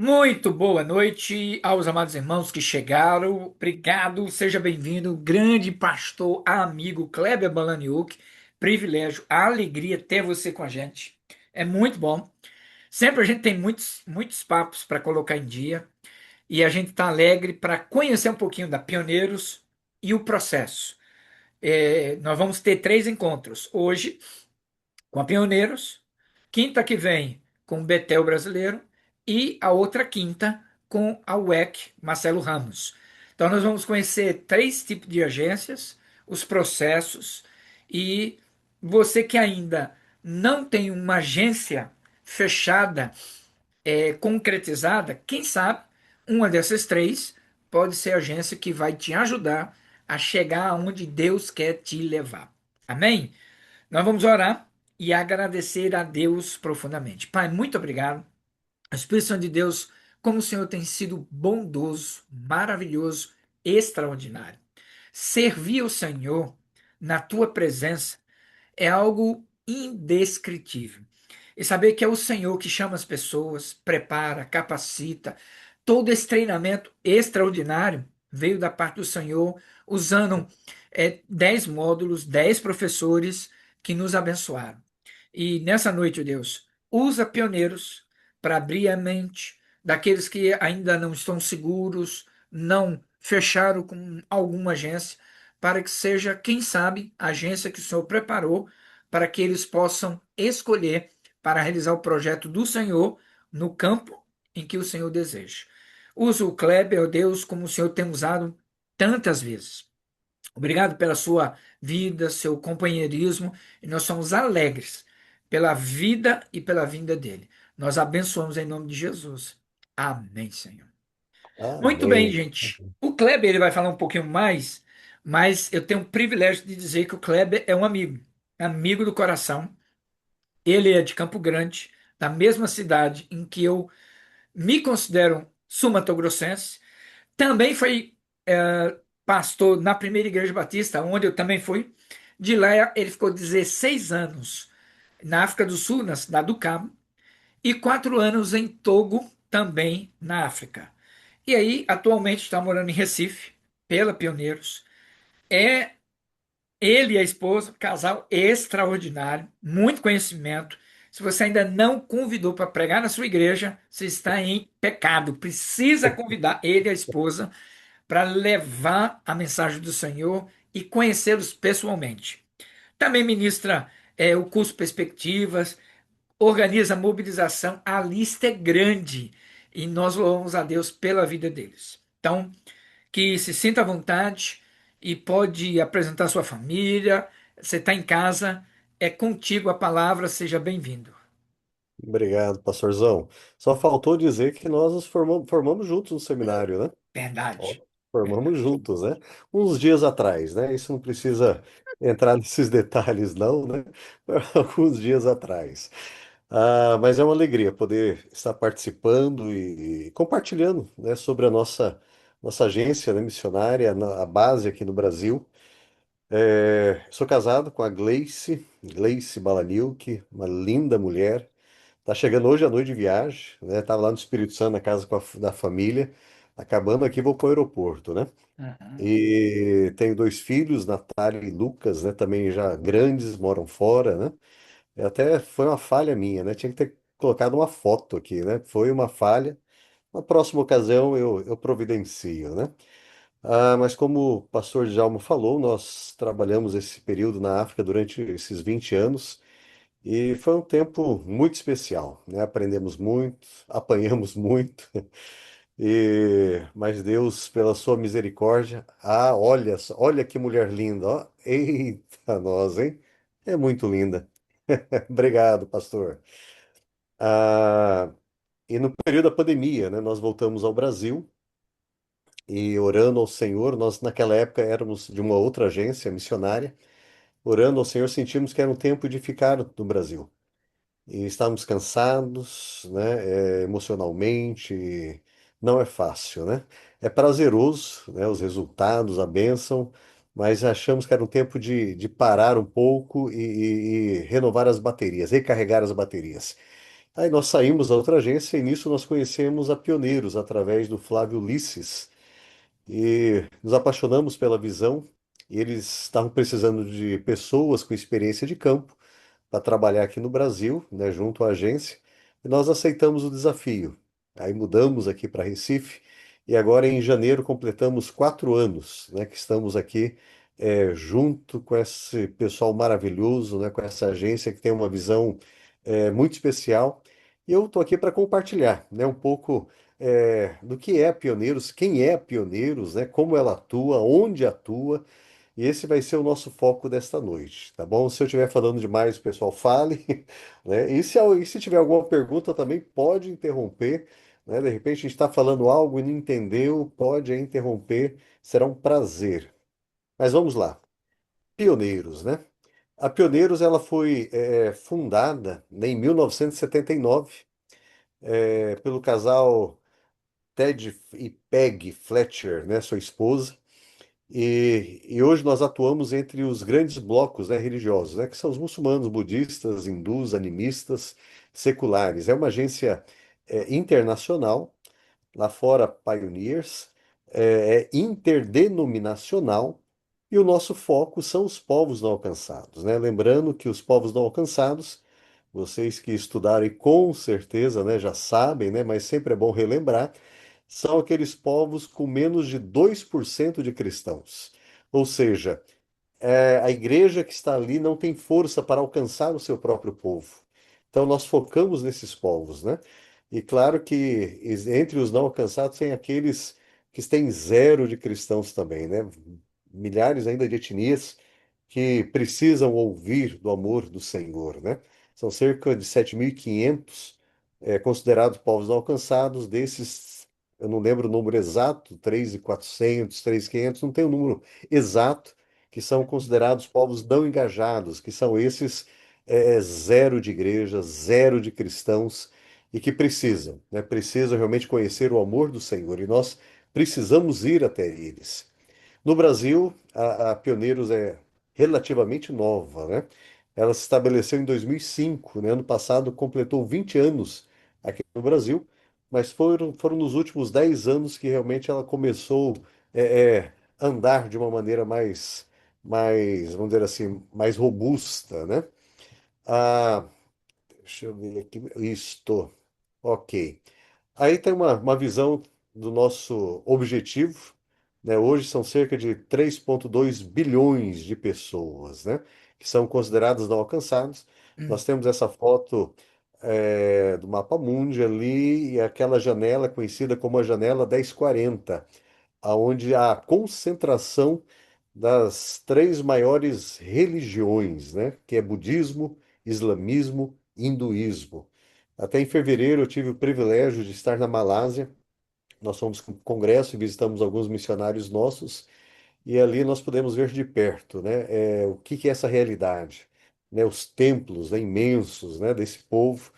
Muito boa noite aos amados irmãos que chegaram. Obrigado, seja bem-vindo, grande pastor, amigo Kleber Balaniuk. Privilégio, alegria ter você com a gente. É muito bom. Sempre a gente tem muitos papos para colocar em dia e a gente está alegre para conhecer um pouquinho da Pioneiros e o processo. Nós vamos ter três encontros hoje com a Pioneiros, quinta que vem com o Betel Brasileiro e a outra quinta com a UEC Marcelo Ramos. Então nós vamos conhecer três tipos de agências, os processos e você que ainda não tem uma agência fechada, concretizada, quem sabe uma dessas três pode ser a agência que vai te ajudar a chegar aonde Deus quer te levar. Amém? Nós vamos orar e agradecer a Deus profundamente. Pai, muito obrigado. Espírito Santo de Deus, como o Senhor tem sido bondoso, maravilhoso, extraordinário. Servir o Senhor na tua presença é algo indescritível. E saber que é o Senhor que chama as pessoas, prepara, capacita, todo esse treinamento extraordinário veio da parte do Senhor, usando 10 módulos, 10 professores que nos abençoaram. E nessa noite, ó Deus, usa pioneiros para abrir a mente daqueles que ainda não estão seguros, não fecharam com alguma agência, para que seja, quem sabe, a agência que o Senhor preparou para que eles possam escolher para realizar o projeto do Senhor no campo em que o Senhor deseja. Usa o Kleber, ó Deus, como o Senhor tem usado tantas vezes. Obrigado pela sua vida, seu companheirismo, e nós somos alegres pela vida e pela vinda dele. Nós abençoamos em nome de Jesus. Amém, Senhor. Muito bem, Amém. gente. O Kleber ele vai falar um pouquinho mais, mas eu tenho o privilégio de dizer que o Kleber é um amigo, amigo do coração. Ele é de Campo Grande, da mesma cidade em que eu me considero sumatogrossense. Também foi pastor na primeira igreja batista, onde eu também fui. De lá ele ficou 16 anos na África do Sul, na cidade do Cabo, e 4 anos em Togo, também na África. E aí, atualmente, está morando em Recife, pela Pioneiros. É ele e a esposa, casal extraordinário, muito conhecimento. Se você ainda não convidou para pregar na sua igreja, você está em pecado. Precisa convidar ele e a esposa para levar a mensagem do Senhor e conhecê-los pessoalmente. Também ministra o curso Perspectivas, organiza mobilização, a lista é grande e nós louvamos a Deus pela vida deles. Então, que se sinta à vontade e pode apresentar sua família. Você está em casa, é contigo a palavra, seja bem-vindo. Obrigado, pastorzão. Só faltou dizer que nós nos formamos juntos no seminário, né? Ó, Verdade. formamos juntos, né? Uns dias atrás, né? Isso não precisa entrar nesses detalhes, não, né? Alguns dias atrás. Mas é uma alegria poder estar participando e compartilhando, né, sobre a nossa agência, né, missionária, a base aqui no Brasil. Sou casado com a Gleice Balaniuk, uma linda mulher. Tá chegando hoje à noite de viagem, né? Tava lá no Espírito Santo, na casa da família. Acabando aqui, vou para o aeroporto, né? Uhum. E tenho dois filhos, Natália e Lucas, né? Também já grandes, moram fora, né? Até foi uma falha minha, né? Tinha que ter colocado uma foto aqui, né? Foi uma falha. Na próxima ocasião eu providencio, né? Mas como o pastor Djalma falou, nós trabalhamos esse período na África durante esses 20 anos. E foi um tempo muito especial, né? Aprendemos muito, apanhamos muito, mas Deus, pela sua misericórdia, olha, olha que mulher linda, ó. Eita, nós, hein? É muito linda. Obrigado, pastor. Ah, e no período da pandemia, né, nós voltamos ao Brasil e orando ao Senhor, nós naquela época éramos de uma outra agência missionária, orando ao Senhor, sentimos que era um tempo de ficar no Brasil. E estávamos cansados, né, emocionalmente, não é fácil, né? É prazeroso, né, os resultados, a bênção, mas achamos que era um tempo de parar um pouco e renovar as baterias, recarregar as baterias. Aí nós saímos da outra agência e nisso nós conhecemos a Pioneiros através do Flávio Ulisses e nos apaixonamos pela visão. Eles estavam precisando de pessoas com experiência de campo para trabalhar aqui no Brasil, né, junto à agência, e nós aceitamos o desafio. Aí mudamos aqui para Recife e agora em janeiro completamos 4 anos, né, que estamos aqui junto com esse pessoal maravilhoso, né, com essa agência que tem uma visão muito especial. E eu estou aqui para compartilhar, né, um pouco do que é Pioneiros, quem é Pioneiros, né, como ela atua, onde atua. E esse vai ser o nosso foco desta noite, tá bom? Se eu estiver falando demais, o pessoal fale, né? E se tiver alguma pergunta também, pode interromper, né? De repente a gente está falando algo e não entendeu, pode interromper, será um prazer. Mas vamos lá. Pioneiros, né? A Pioneiros ela foi fundada, né, em 1979 pelo casal Ted e Peg Fletcher, né? Sua esposa. E hoje nós atuamos entre os grandes blocos, né, religiosos, né, que são os muçulmanos, budistas, hindus, animistas, seculares. É uma agência internacional, lá fora Pioneers, é interdenominacional, e o nosso foco são os povos não alcançados, né? Lembrando que os povos não alcançados, vocês que estudaram e com certeza, né, já sabem, né, mas sempre é bom relembrar, são aqueles povos com menos de 2% de cristãos. Ou seja, a igreja que está ali não tem força para alcançar o seu próprio povo. Então nós focamos nesses povos, né? E claro que entre os não alcançados tem aqueles que têm zero de cristãos também, né? Milhares ainda de etnias que precisam ouvir do amor do Senhor, né? São cerca de 7.500 considerados povos não alcançados. Desses, eu não lembro o número exato, 3.400, 3.500, não tem o número exato, que são considerados povos não engajados, que são esses zero de igreja, zero de cristãos e que precisam, né? Precisam realmente conhecer o amor do Senhor e nós precisamos ir até eles. No Brasil, a Pioneiros é relativamente nova, né? Ela se estabeleceu em 2005, né? Ano passado completou 20 anos aqui no Brasil, mas foram nos últimos 10 anos que realmente ela começou a andar de uma maneira vamos dizer assim, mais robusta, né? Ah, deixa eu ver aqui, isto, ok. Aí tem uma visão do nosso objetivo, né? Hoje são cerca de 3,2 bilhões de pessoas, né? Que são consideradas não alcançadas. Hum, Nós temos essa foto do mapa mundi ali e aquela janela conhecida como a janela 1040, aonde há a concentração das três maiores religiões, né? Que é budismo, islamismo e hinduísmo. Até em fevereiro eu tive o privilégio de estar na Malásia. Nós fomos com congresso e visitamos alguns missionários nossos, e ali nós podemos ver de perto, né, o que que é essa realidade, né, os templos, né, imensos, né, desse povo.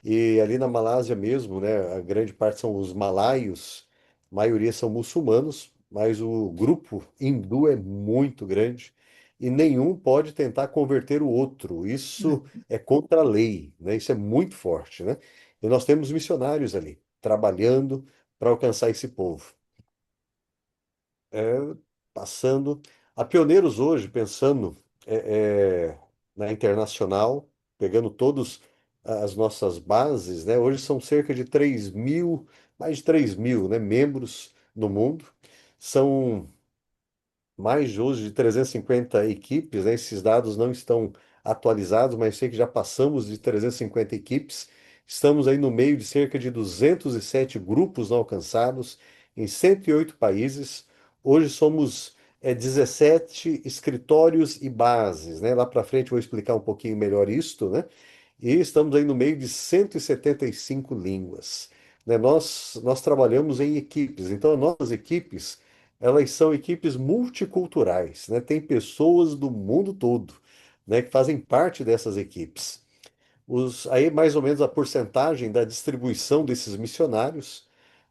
E ali na Malásia mesmo, né, a grande parte são os malaios, a maioria são muçulmanos, mas o grupo hindu é muito grande e nenhum pode tentar converter o outro. Isso hum. é contra a lei, né? Isso é muito forte, né? E nós temos missionários ali trabalhando para alcançar esse povo. É, passando a pioneiros hoje, pensando na internacional, pegando todos as nossas bases, né? Hoje são cerca de 3.000, mais de 3.000, né, membros no mundo. São mais de hoje de 350 equipes, né? Esses dados não estão atualizados, mas sei que já passamos de 350 equipes. Estamos aí no meio de cerca de 207 grupos não alcançados em 108 países. Hoje somos 17 escritórios e bases, né? Lá para frente eu vou explicar um pouquinho melhor isto, né? E estamos aí no meio de 175 línguas, né? Nós trabalhamos em equipes, então as nossas equipes, elas são equipes multiculturais, né? Tem pessoas do mundo todo, né, que fazem parte dessas equipes. Aí mais ou menos a porcentagem da distribuição desses missionários,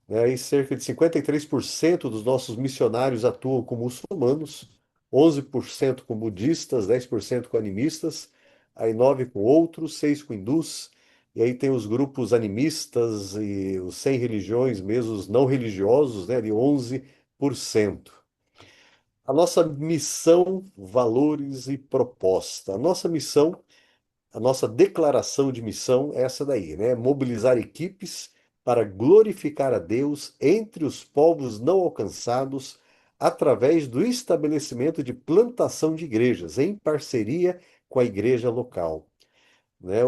né? Aí cerca de 53% dos nossos missionários atuam com muçulmanos, 11% com budistas, 10% com animistas, aí 9% com outros, 6% com hindus. e aí tem os grupos animistas e os sem religiões, mesmo os não religiosos, né, de 11%. A nossa missão, valores e proposta. A nossa missão, a nossa declaração de missão é essa daí, né? Mobilizar equipes para glorificar a Deus entre os povos não alcançados através do estabelecimento de plantação de igrejas em parceria com a igreja local, né?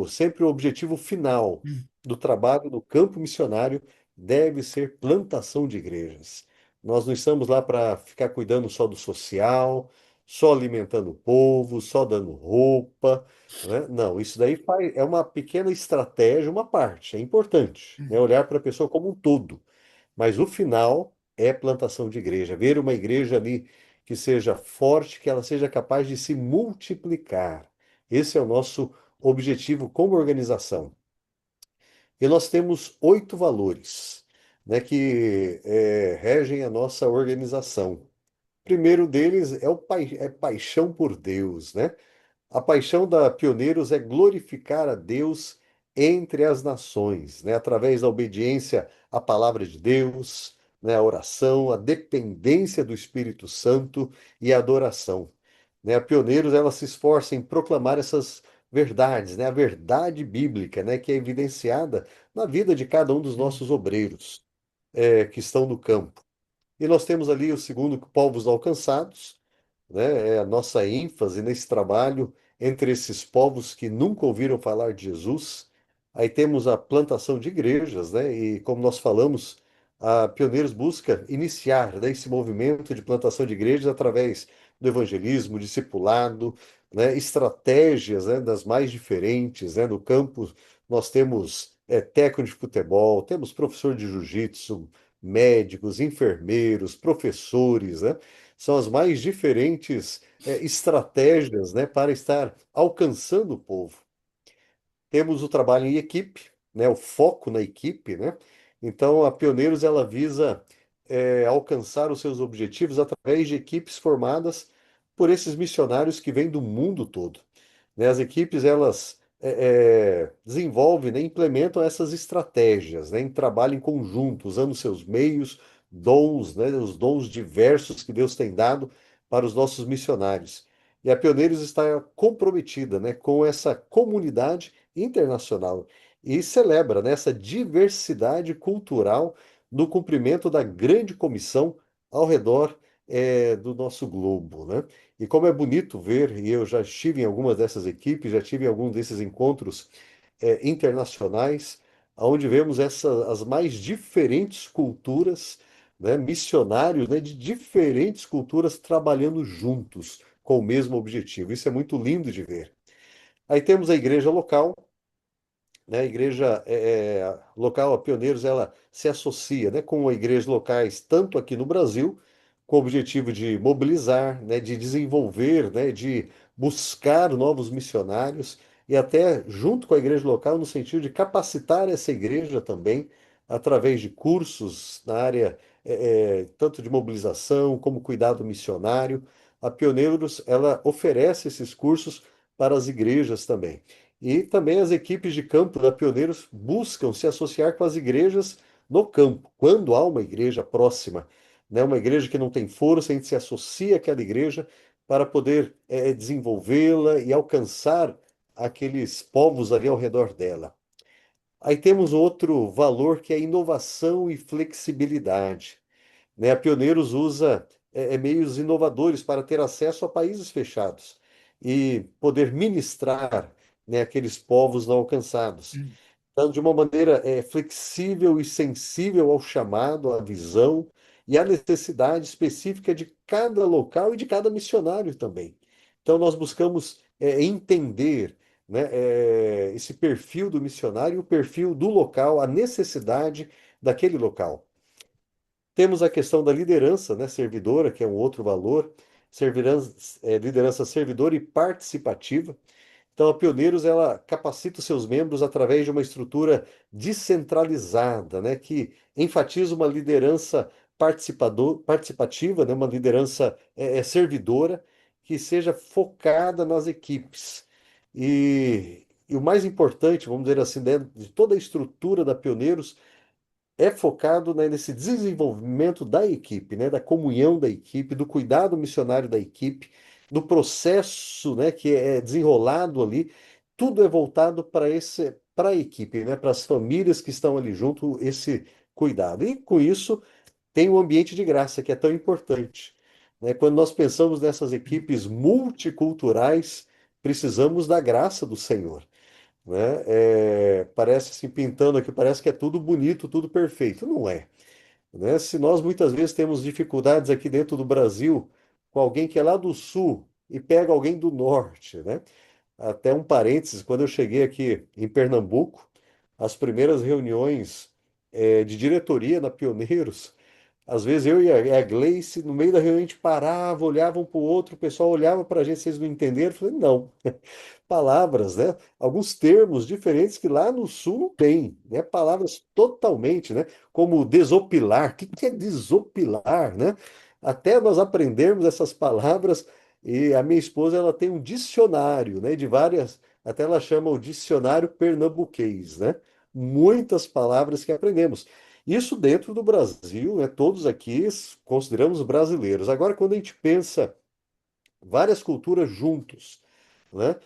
Sempre o objetivo final do trabalho no campo missionário deve ser plantação de igrejas. Nós não estamos lá para ficar cuidando só do social, só alimentando o povo, só dando roupa, né? Não, isso daí é uma pequena estratégia, uma parte, é importante, né? Olhar para a pessoa como um todo. Mas o final é plantação de igreja. Ver uma igreja ali que seja forte, que ela seja capaz de se multiplicar. Esse é o nosso objetivo como organização. E nós temos 8 valores, né, que regem a nossa organização. O primeiro deles é paixão por Deus, né? A paixão da Pioneiros é glorificar a Deus entre as nações, né? Através da obediência à palavra de Deus, né? A oração, a dependência do Espírito Santo e a adoração, né? A Pioneiros ela se esforça em proclamar essas verdades, né? A verdade bíblica, né? Que é evidenciada na vida de cada um dos nossos obreiros, que estão no campo. E nós temos ali o segundo, povos alcançados, né? É a nossa ênfase nesse trabalho entre esses povos que nunca ouviram falar de Jesus. Aí temos a plantação de igrejas, né? E como nós falamos, a Pioneiros busca iniciar, né, esse movimento de plantação de igrejas através do evangelismo, discipulado, né? Estratégias, né, das mais diferentes, né? No campo nós temos técnico de futebol, temos professor de jiu-jitsu, médicos, enfermeiros, professores, né? São as mais diferentes estratégias, né, para estar alcançando o povo. Temos o trabalho em equipe, né, o foco na equipe, né? Então, a Pioneiros ela visa alcançar os seus objetivos através de equipes formadas por esses missionários que vêm do mundo todo, né? As equipes elas desenvolvem, né, implementam essas estratégias, né, em trabalho em conjunto, usando seus meios, dons, né, os dons diversos que Deus tem dado para os nossos missionários. E a Pioneiros está comprometida, né, com essa comunidade internacional e celebra, né, essa diversidade cultural no cumprimento da grande comissão ao redor do nosso globo, né? E como é bonito ver, e eu já estive em algumas dessas equipes, já tive em algum desses encontros internacionais, onde vemos as mais diferentes culturas, né, missionários, né, de diferentes culturas trabalhando juntos com o mesmo objetivo. Isso é muito lindo de ver. Aí temos a igreja local, né? A igreja local, a Pioneiros, ela se associa, né, com igrejas locais, tanto aqui no Brasil, com o objetivo de mobilizar, né, de desenvolver, né, de buscar novos missionários e até junto com a igreja local, no sentido de capacitar essa igreja também, através de cursos na área tanto de mobilização como cuidado missionário. A Pioneiros, ela oferece esses cursos para as igrejas também. E também as equipes de campo da Pioneiros buscam se associar com as igrejas no campo. Quando há uma igreja próxima, né, uma igreja que não tem força, a gente se associa àquela igreja para poder desenvolvê-la e alcançar aqueles povos ali ao redor dela. Aí temos outro valor que é inovação e flexibilidade, né? A Pioneiros usa meios inovadores para ter acesso a países fechados e poder ministrar, né, aqueles povos não alcançados. Então, de uma maneira flexível e sensível ao chamado, à visão e à necessidade específica de cada local e de cada missionário também. Então, nós buscamos entender, né, esse perfil do missionário, o perfil do local, a necessidade daquele local. Temos a questão da liderança, né, servidora, que é um outro valor, liderança servidora e participativa. Então, a Pioneiros ela capacita os seus membros através de uma estrutura descentralizada, né, que enfatiza uma liderança participativa, né, uma liderança servidora que seja focada nas equipes. e o mais importante, vamos dizer assim, de toda a estrutura da Pioneiros é focado, né, nesse desenvolvimento da equipe, né, da comunhão da equipe, do cuidado missionário da equipe, do processo, né, que é desenrolado ali. Tudo é voltado para a equipe, né, para as famílias que estão ali junto, esse cuidado. E com isso tem o ambiente de graça, que é tão importante, né? Quando nós pensamos nessas equipes multiculturais, precisamos da graça do Senhor, né? Parece assim, pintando aqui, parece que é tudo bonito, tudo perfeito. Não é, né? Se nós muitas vezes temos dificuldades aqui dentro do Brasil com alguém que é lá do sul e pega alguém do norte, né? Até um parênteses, quando eu cheguei aqui em Pernambuco, as primeiras reuniões de diretoria na Pioneiros, às vezes eu e a Gleice, no meio da reunião, a gente parava, olhava um para o outro, o pessoal olhava para a gente, vocês não entenderam? Eu falei, não, palavras, né? Alguns termos diferentes que lá no sul não tem, né? Palavras totalmente, né? Como desopilar. O que que é desopilar, né? Até nós aprendermos essas palavras, e a minha esposa, ela tem um dicionário, né? De várias, até ela chama o dicionário pernambuquês, né? Muitas palavras que aprendemos. Isso dentro do Brasil, né? Todos aqui consideramos brasileiros. Agora, quando a gente pensa várias culturas juntos, né?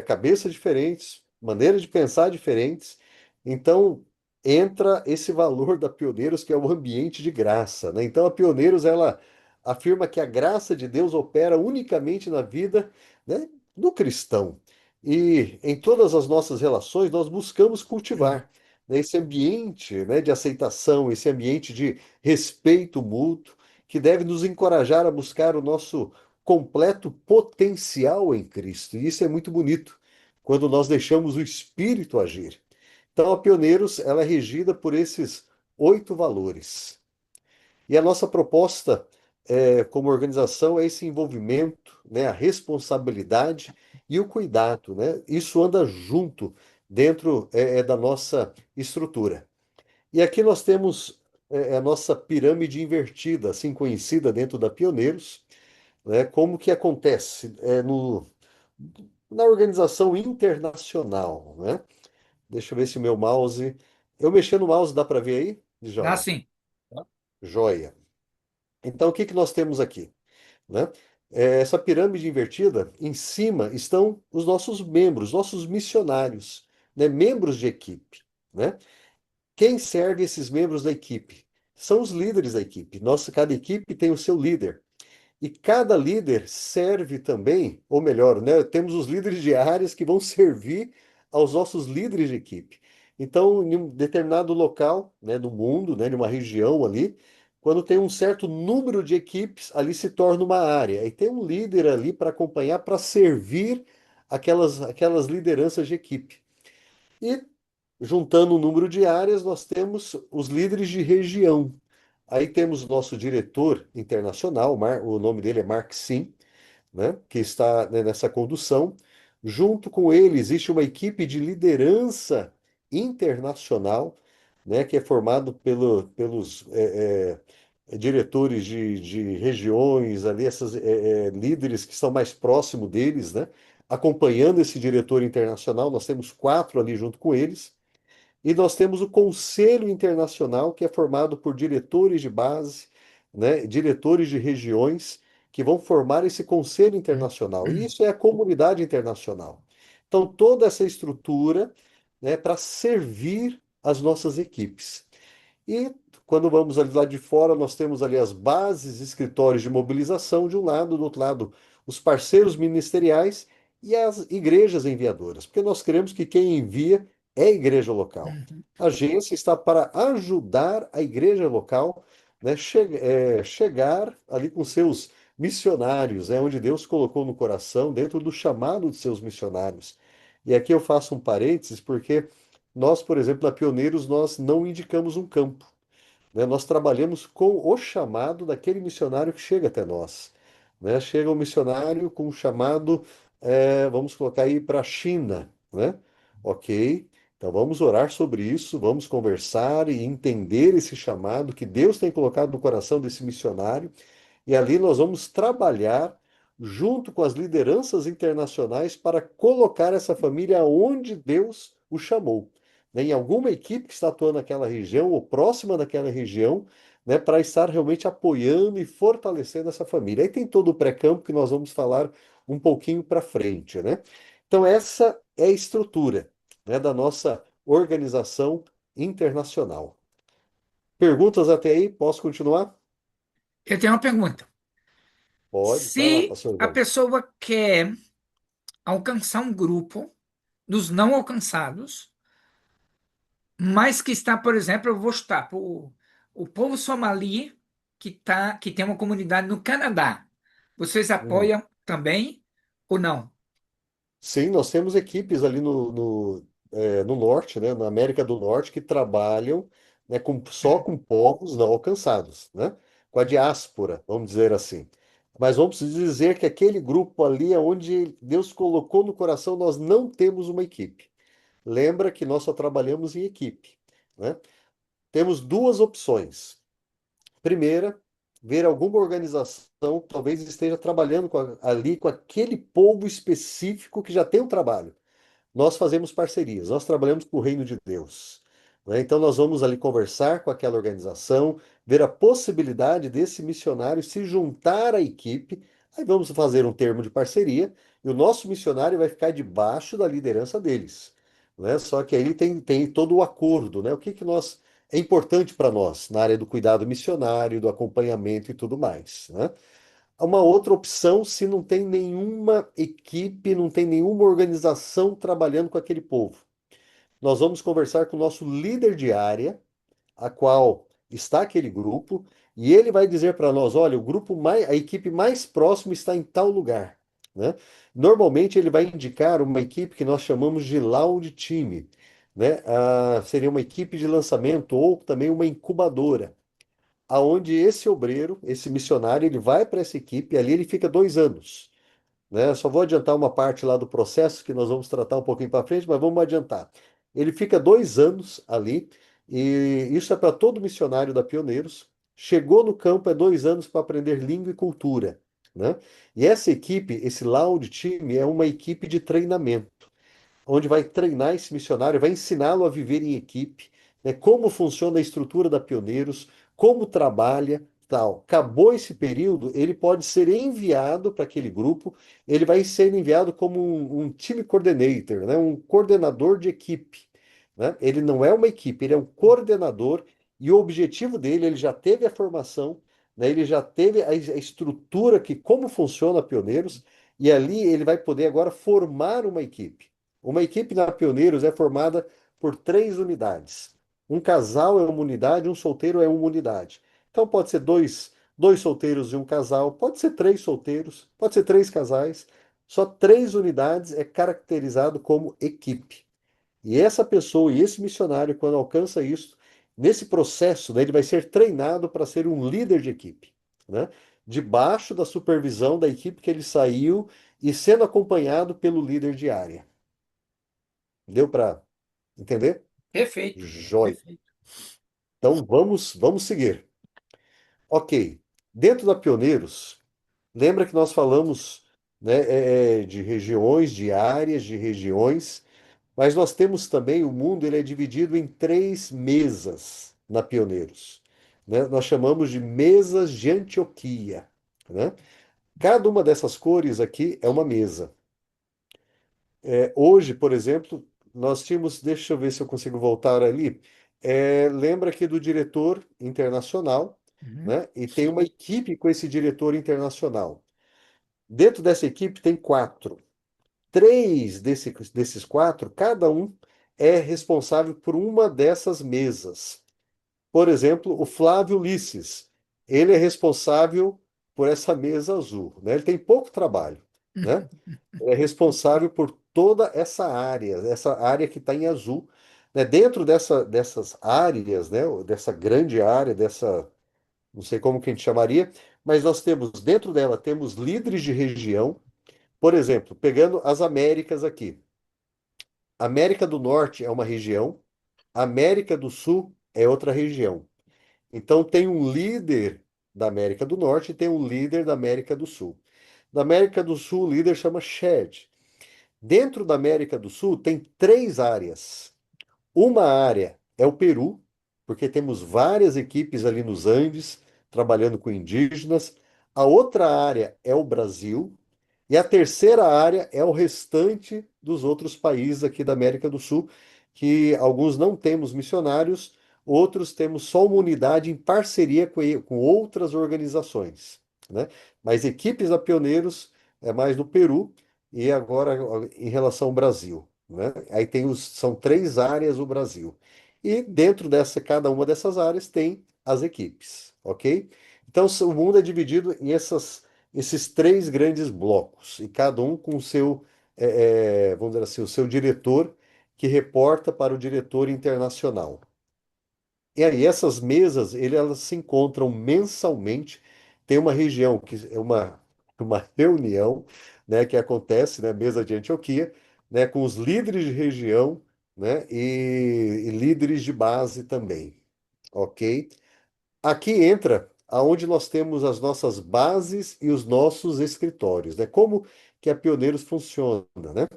Cabeças diferentes, maneiras de pensar diferentes. Então, entra esse valor da Pioneiros, que é o ambiente de graça, né? Então, a Pioneiros, ela afirma que a graça de Deus opera unicamente na vida, né, do cristão. E em todas as nossas relações, nós buscamos cultivar, né, esse ambiente, né, de aceitação, esse ambiente de respeito mútuo, que deve nos encorajar a buscar o nosso completo potencial em Cristo. E isso é muito bonito, quando nós deixamos o Espírito agir. Então, a Pioneiros, ela é regida por esses 8 valores. E a nossa proposta, como organização, é esse envolvimento, né, a responsabilidade e o cuidado, né? Isso anda junto dentro, da nossa estrutura. E aqui nós temos, a nossa pirâmide invertida, assim conhecida dentro da Pioneiros, né? Como que acontece na organização internacional, né? Deixa eu ver se o meu mouse. Eu mexendo no mouse, dá para ver aí, Dá Djalma? sim. Joia. Então, o que que nós temos aqui, né? Essa pirâmide invertida, em cima estão os nossos membros, nossos missionários, né? Membros de equipe, né? Quem serve esses membros da equipe? São os líderes da equipe. Cada equipe tem o seu líder. E cada líder serve também, ou melhor, né, temos os líderes de áreas que vão servir aos nossos líderes de equipe. Então, em um determinado local, né, no mundo, né, numa região ali, quando tem um certo número de equipes, ali se torna uma área. E tem um líder ali para acompanhar, para servir aquelas lideranças de equipe. E juntando o número de áreas, nós temos os líderes de região. Aí temos o nosso diretor internacional, o nome dele é Mark Sim, né, que está, né, nessa condução. Junto com ele existe uma equipe de liderança internacional, né, que é formado pelos diretores de regiões, ali, essas líderes que estão mais próximos deles, né, acompanhando esse diretor internacional. Nós temos 4 ali junto com eles. E nós temos o Conselho Internacional, que é formado por diretores de base, né, diretores de regiões, que vão formar esse Conselho Internacional. E isso é a comunidade internacional. Então, toda essa estrutura, né, para servir as nossas equipes. E quando vamos ali lá de fora, nós temos ali as bases, escritórios de mobilização de um lado, do outro lado, os parceiros ministeriais e as igrejas enviadoras, porque nós queremos que quem envia é a igreja local. Uhum. A agência está para ajudar a igreja local, né, chegar ali com seus missionários, onde Deus colocou no coração, dentro do chamado de seus missionários. E aqui eu faço um parênteses, porque nós, por exemplo, na Pioneiros, nós não indicamos um campo, né? Nós trabalhamos com o chamado daquele missionário que chega até nós, né? Chega um missionário com um chamado, vamos colocar aí para a China, né? Ok, então vamos orar sobre isso, vamos conversar e entender esse chamado que Deus tem colocado no coração desse missionário, e ali nós vamos trabalhar junto com as lideranças internacionais, para colocar essa família onde Deus o chamou, né? Em alguma equipe que está atuando naquela região ou próxima daquela região, né, para estar realmente apoiando e fortalecendo essa família. Aí tem todo o pré-campo que nós vamos falar um pouquinho para frente, né? Então, essa é a estrutura, né, da nossa organização internacional. Perguntas até aí? Posso continuar? Eu tenho uma pergunta. Pode, vai lá, Se pastor a João. pessoa quer alcançar um grupo dos não alcançados, mas que está, por exemplo, eu vou chutar, o povo somali que tem uma comunidade no Canadá. Vocês Hum. apoiam também ou não? Sim, nós temos equipes ali no norte, né, na América do Norte, que trabalham, né, só com povos não alcançados, né, com a diáspora, vamos dizer assim. Mas vamos dizer que aquele grupo ali é onde Deus colocou no coração, nós não temos uma equipe. Lembra que nós só trabalhamos em equipe, né? Temos duas opções. Primeira, ver alguma organização que talvez esteja trabalhando ali com aquele povo específico que já tem um trabalho. Nós fazemos parcerias, nós trabalhamos com o reino de Deus, né? Então nós vamos ali conversar com aquela organização, ver a possibilidade desse missionário se juntar à equipe. Aí vamos fazer um termo de parceria e o nosso missionário vai ficar debaixo da liderança deles, né? Só que aí tem todo o acordo, né? O que que nós é importante para nós na área do cuidado missionário, do acompanhamento e tudo mais, né? Uma outra opção se não tem nenhuma equipe, não tem nenhuma organização trabalhando com aquele povo. Nós vamos conversar com o nosso líder de área, a qual está aquele grupo, e ele vai dizer para nós, olha, o grupo mais, a equipe mais próxima está em tal lugar, né? Normalmente ele vai indicar uma equipe que nós chamamos de Loud Team, né? Seria uma equipe de lançamento ou também uma incubadora aonde esse obreiro, esse missionário, ele vai para essa equipe e ali ele fica 2 anos, né? Só vou adiantar uma parte lá do processo que nós vamos tratar um pouquinho para frente, mas vamos adiantar. Ele fica 2 anos ali e isso é para todo missionário da Pioneiros. Chegou no campo é 2 anos para aprender língua e cultura, né? E essa equipe, esse Loud Team, é uma equipe de treinamento onde vai treinar esse missionário, vai ensiná-lo a viver em equipe, né, como funciona a estrutura da Pioneiros, como trabalha, tal. Acabou esse período, ele pode ser enviado para aquele grupo, ele vai ser enviado como um time coordinator, né, um coordenador de equipe, né? Ele não é uma equipe, ele é um coordenador e o objetivo dele, ele já teve a formação, né, ele já teve a estrutura que como funciona a Pioneiros e ali ele vai poder agora formar uma equipe. Uma equipe na Pioneiros é formada por 3 unidades. Um casal é uma unidade, um solteiro é uma unidade. Então pode ser dois solteiros e um casal, pode ser 3 solteiros, pode ser 3 casais. Só 3 unidades é caracterizado como equipe. E essa pessoa e esse missionário, quando alcança isso, nesse processo, né, ele vai ser treinado para ser um líder de equipe, né? Debaixo da supervisão da equipe que ele saiu e sendo acompanhado pelo líder de área. Deu para entender? Perfeito, Jóia. perfeito. Então vamos seguir. Ok. Dentro da Pioneiros, lembra que nós falamos, né, de regiões, de áreas, de regiões, mas nós temos também o mundo, ele é dividido em 3 mesas na Pioneiros, né? Nós chamamos de mesas de Antioquia, né? Cada uma dessas cores aqui é uma mesa. Hoje, por exemplo, nós tínhamos, deixa eu ver se eu consigo voltar ali. Lembra aqui do diretor internacional, Uhum. né? E tem uma equipe com esse diretor internacional. Dentro dessa equipe tem 4. 3 desses 4, cada um é responsável por uma dessas mesas. Por exemplo, o Flávio Ulisses, ele é responsável por essa mesa azul, né? Ele tem pouco trabalho, né? É responsável por toda essa área que está em azul. Né? Dentro dessas áreas, né? Dessa grande área, não sei como que a gente chamaria, mas nós temos, dentro dela, temos líderes de região, por exemplo, pegando as Américas aqui. América do Norte é uma região, América do Sul é outra região. Então tem um líder da América do Norte e tem um líder da América do Sul. Na América do Sul, o líder chama Chad. Dentro da América do Sul, tem três áreas. Uma área é o Peru, porque temos várias equipes ali nos Andes, trabalhando com indígenas. A outra área é o Brasil. E a terceira área é o restante dos outros países aqui da América do Sul, que alguns não temos missionários, outros temos só uma unidade em parceria com outras organizações, né? Mas equipes a pioneiros é mais no Peru e agora em relação ao Brasil, né? Aí são três áreas o Brasil. E dentro cada uma dessas áreas tem as equipes, ok? Então o mundo é dividido em esses três grandes blocos, e cada um com o seu, vamos dizer assim, o seu diretor, que reporta para o diretor internacional. E aí, essas mesas, elas se encontram mensalmente. Tem uma região que é uma reunião, né, que acontece, né, mesa de Antioquia, né, com os líderes de região, né, e líderes de base também, ok? Aqui entra aonde nós temos as nossas bases e os nossos escritórios, né? Como que a Pioneiros funciona, né?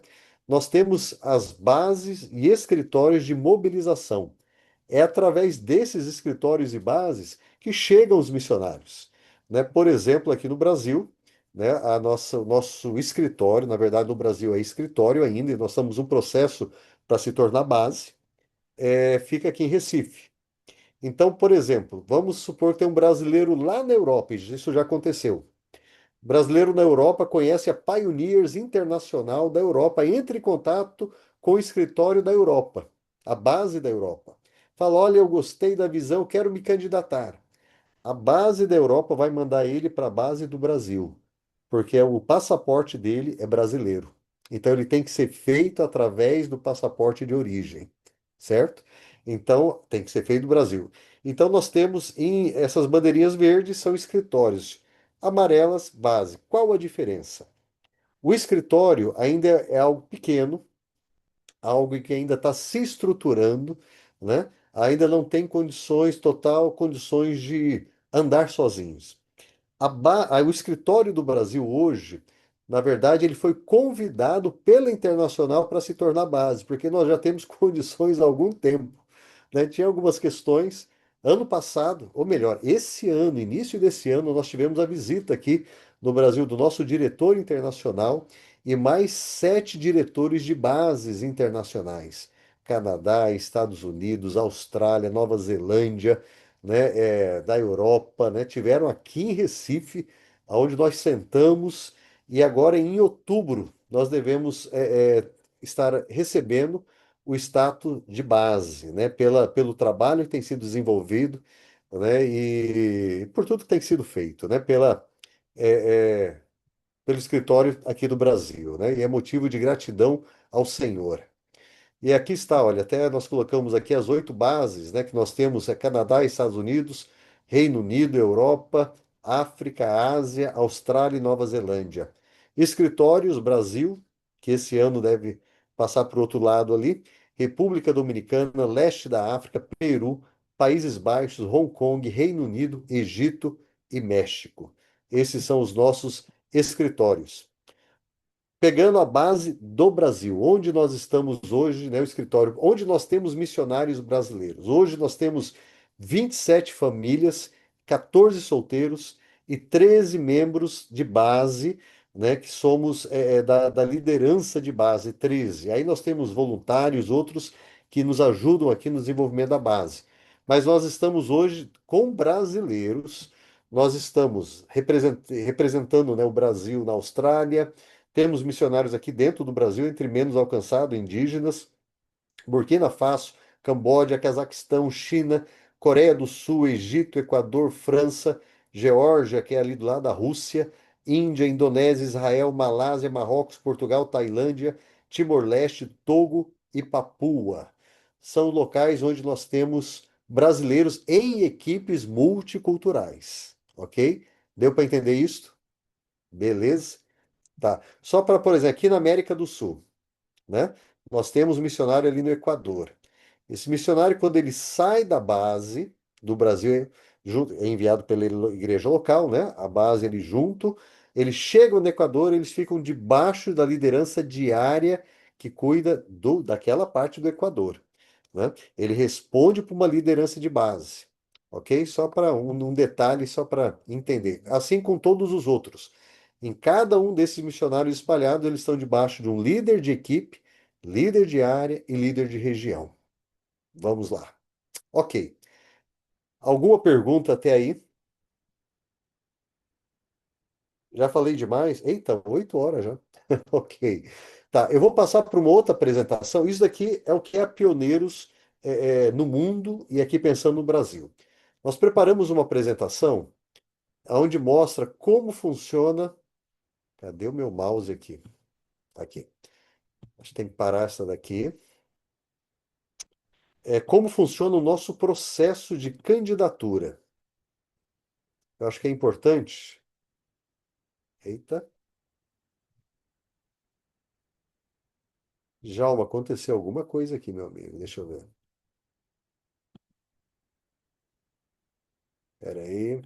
Nós temos as bases e escritórios de mobilização. É através desses escritórios e bases que chegam os missionários, né? Por exemplo, aqui no Brasil, né, o nosso escritório, na verdade, no Brasil é escritório ainda, e nós estamos um processo para se tornar base, fica aqui em Recife. Então, por exemplo, vamos supor que tem um brasileiro lá na Europa, e isso já aconteceu. O brasileiro na Europa conhece a Pioneers Internacional da Europa, entra em contato com o escritório da Europa, a base da Europa. Fala: olha, eu gostei da visão, quero me candidatar. A base da Europa vai mandar ele para a base do Brasil, porque o passaporte dele é brasileiro. Então ele tem que ser feito através do passaporte de origem, certo? Então tem que ser feito no Brasil. Então nós temos essas bandeirinhas verdes são escritórios, amarelas base. Qual a diferença? O escritório ainda é algo pequeno, algo que ainda está se estruturando, né? Ainda não tem condições de andar sozinhos. O escritório do Brasil hoje, na verdade, ele foi convidado pela Internacional para se tornar base, porque nós já temos condições há algum tempo, né? Tinha algumas questões. Ano passado, ou melhor, esse ano, início desse ano, nós tivemos a visita aqui no Brasil do nosso diretor internacional e mais 7 diretores de bases internacionais. Canadá, Estados Unidos, Austrália, Nova Zelândia, né, da Europa, né, tiveram aqui em Recife, onde nós sentamos, e agora em outubro nós devemos estar recebendo o status de base, né, pelo trabalho que tem sido desenvolvido, né, e por tudo que tem sido feito, né, é, é, pelo escritório aqui do Brasil, né, e é motivo de gratidão ao Senhor. E aqui está, olha, até nós colocamos aqui as 8 bases, né, que nós temos, Canadá, Estados Unidos, Reino Unido, Europa, África, Ásia, Austrália e Nova Zelândia. Escritórios, Brasil, que esse ano deve passar para o outro lado ali, República Dominicana, Leste da África, Peru, Países Baixos, Hong Kong, Reino Unido, Egito e México. Esses são os nossos escritórios. Pegando a base do Brasil, onde nós estamos hoje, né, o escritório, onde nós temos missionários brasileiros. Hoje nós temos 27 famílias, 14 solteiros e 13 membros de base, né, que somos da liderança de base, 13. Aí nós temos voluntários, outros que nos ajudam aqui no desenvolvimento da base. Mas nós estamos hoje com brasileiros, nós estamos representando, né, o Brasil na Austrália. Temos missionários aqui dentro do Brasil, entre menos alcançados, indígenas, Burkina Faso, Camboja, Cazaquistão, China, Coreia do Sul, Egito, Equador, França, Geórgia, que é ali do lado da Rússia, Índia, Indonésia, Israel, Malásia, Marrocos, Portugal, Tailândia, Timor-Leste, Togo e Papua. São locais onde nós temos brasileiros em equipes multiculturais, ok? Deu para entender isso? Beleza? Tá. Só para, por exemplo, aqui na América do Sul, né? Nós temos um missionário ali no Equador. Esse missionário, quando ele sai da base do Brasil, é enviado pela igreja local, né? A base ele junto. Eles chegam no Equador, eles ficam debaixo da liderança diária que cuida daquela parte do Equador, né? Ele responde para uma liderança de base, ok? Só para um detalhe, só para entender. Assim com todos os outros. Em cada um desses missionários espalhados, eles estão debaixo de um líder de equipe, líder de área e líder de região. Vamos lá. Ok. Alguma pergunta até aí? Já falei demais? Eita, 8 horas já. Ok. Tá, eu vou passar para uma outra apresentação. Isso daqui é o que é Pioneiros no mundo e aqui pensando no Brasil. Nós preparamos uma apresentação onde mostra como funciona. Cadê o meu mouse aqui? Tá aqui. Acho que tem que parar essa daqui. Como funciona o nosso processo de candidatura. Eu acho que é importante. Eita, Djalma, aconteceu alguma coisa aqui, meu amigo. Deixa eu ver. Espera aí.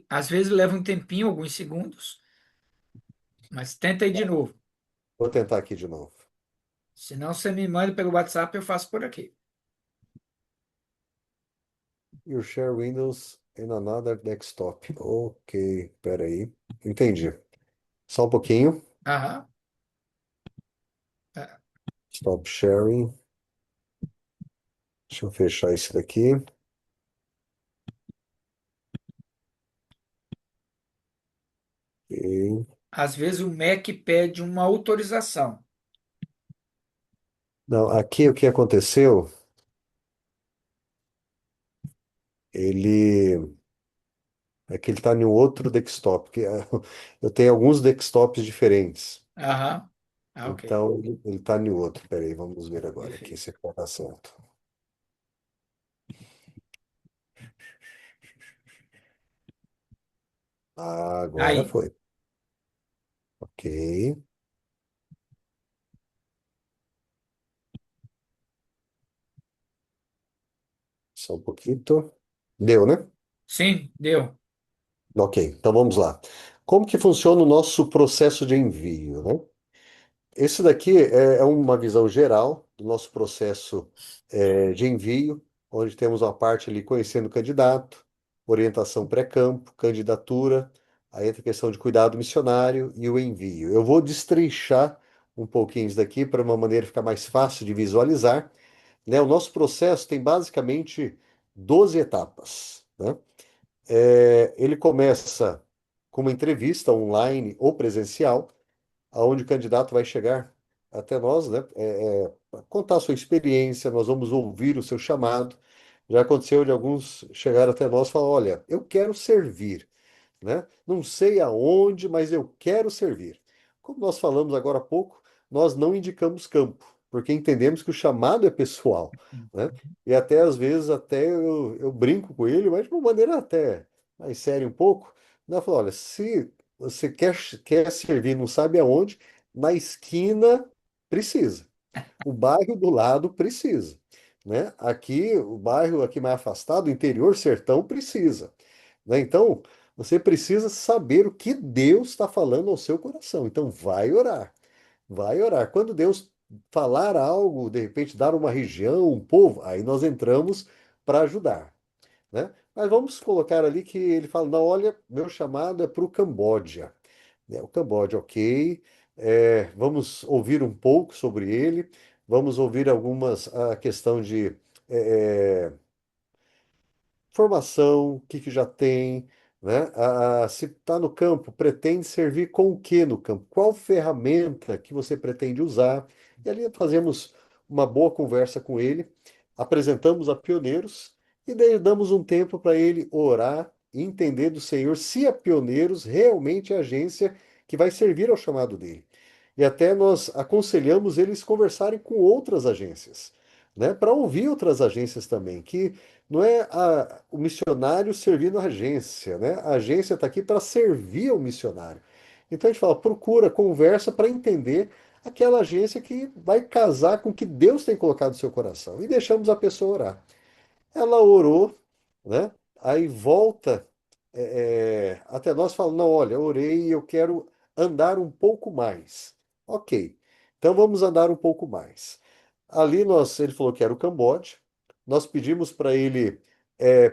Às vezes leva um tempinho, alguns segundos, mas tenta aí de novo. Vou tentar aqui de novo. Se não, você me manda pelo WhatsApp, eu faço por aqui. You share Windows in another desktop. Ok, peraí. Entendi. Só um pouquinho. Aham. É, Stop sharing. Deixa eu fechar isso daqui. Ok. às vezes o Mac pede uma autorização. Não, aqui o que aconteceu? Ele. É que ele está em um outro desktop. Eu tenho alguns desktops diferentes. Aham. Ah, ok. Então, ele está em outro. Peraí, vamos ver agora aqui Perfeito. se está certo. Ah, agora Aí, foi. Ok. Só um pouquinho. Deu, né? sim, deu. Ok, então vamos lá. Como que funciona o nosso processo de envio, né? Esse daqui é uma visão geral do nosso processo de envio, onde temos uma parte ali conhecendo o candidato, orientação pré-campo, candidatura, aí entra a questão de cuidado missionário e o envio. Eu vou destrinchar um pouquinho isso daqui para uma maneira ficar mais fácil de visualizar, né? O nosso processo tem basicamente 12 etapas, né? Ele começa com uma entrevista online ou presencial, aonde o candidato vai chegar até nós, né? Contar a sua experiência, nós vamos ouvir o seu chamado. Já aconteceu de alguns chegar até nós e falar: olha, eu quero servir, né? Não sei aonde, mas eu quero servir. Como nós falamos agora há pouco, nós não indicamos campo, porque entendemos que o chamado é pessoal, né? E até às vezes até eu brinco com ele, mas de uma maneira até mais séria um pouco. Né? Eu falo, olha, se você quer servir, não sabe aonde, na esquina precisa. O bairro do lado precisa, né? Aqui, o bairro aqui mais afastado, o interior, sertão, precisa, né? Então, você precisa saber o que Deus está falando ao seu coração. Então, vai orar, vai orar. Quando Deus falar algo, de repente dar uma região, um povo, aí nós entramos para ajudar, né? Mas vamos colocar ali que ele fala, não, olha, meu chamado é para o Camboja. O Camboja, ok. Vamos ouvir um pouco sobre ele. Vamos ouvir algumas a questão de é, formação, o que que já tem, né? Se está no campo, pretende servir com o que no campo? Qual ferramenta que você pretende usar? E ali fazemos uma boa conversa com ele, apresentamos a Pioneiros e daí damos um tempo para ele orar e entender do Senhor se a Pioneiros realmente é a agência que vai servir ao chamado dele. E até nós aconselhamos eles conversarem com outras agências, né? Para ouvir outras agências também, que não é o missionário servindo a agência, né? A agência está aqui para servir ao missionário. Então a gente fala, procura, conversa para entender aquela agência que vai casar com o que Deus tem colocado no seu coração. E deixamos a pessoa orar. Ela orou, né? Aí volta até nós falamos, não, olha, eu orei e eu quero andar um pouco mais. Ok, então vamos andar um pouco mais. Ali ele falou que era o Camboja, nós pedimos para ele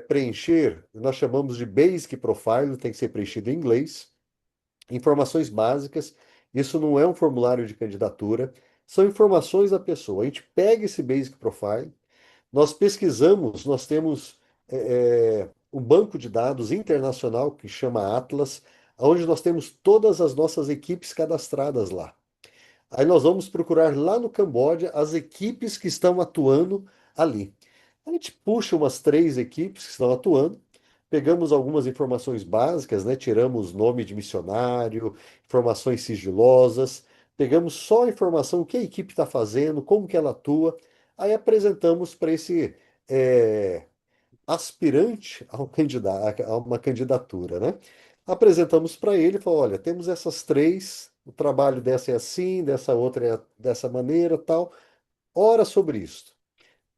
preencher, nós chamamos de Basic Profile, tem que ser preenchido em inglês, informações básicas, isso não é um formulário de candidatura, são informações da pessoa. A gente pega esse Basic Profile, nós pesquisamos, nós temos um banco de dados internacional que chama Atlas, onde nós temos todas as nossas equipes cadastradas lá. Aí nós vamos procurar lá no Camboja as equipes que estão atuando ali. A gente puxa umas 3 equipes que estão atuando, pegamos algumas informações básicas, né? Tiramos nome de missionário, informações sigilosas, pegamos só a informação, o que a equipe está fazendo, como que ela atua, aí apresentamos para esse eh, aspirante a a uma candidatura, né? Apresentamos para ele, falou, olha, temos essas 3, o trabalho dessa é assim, dessa outra é dessa maneira, tal. Ora sobre isso.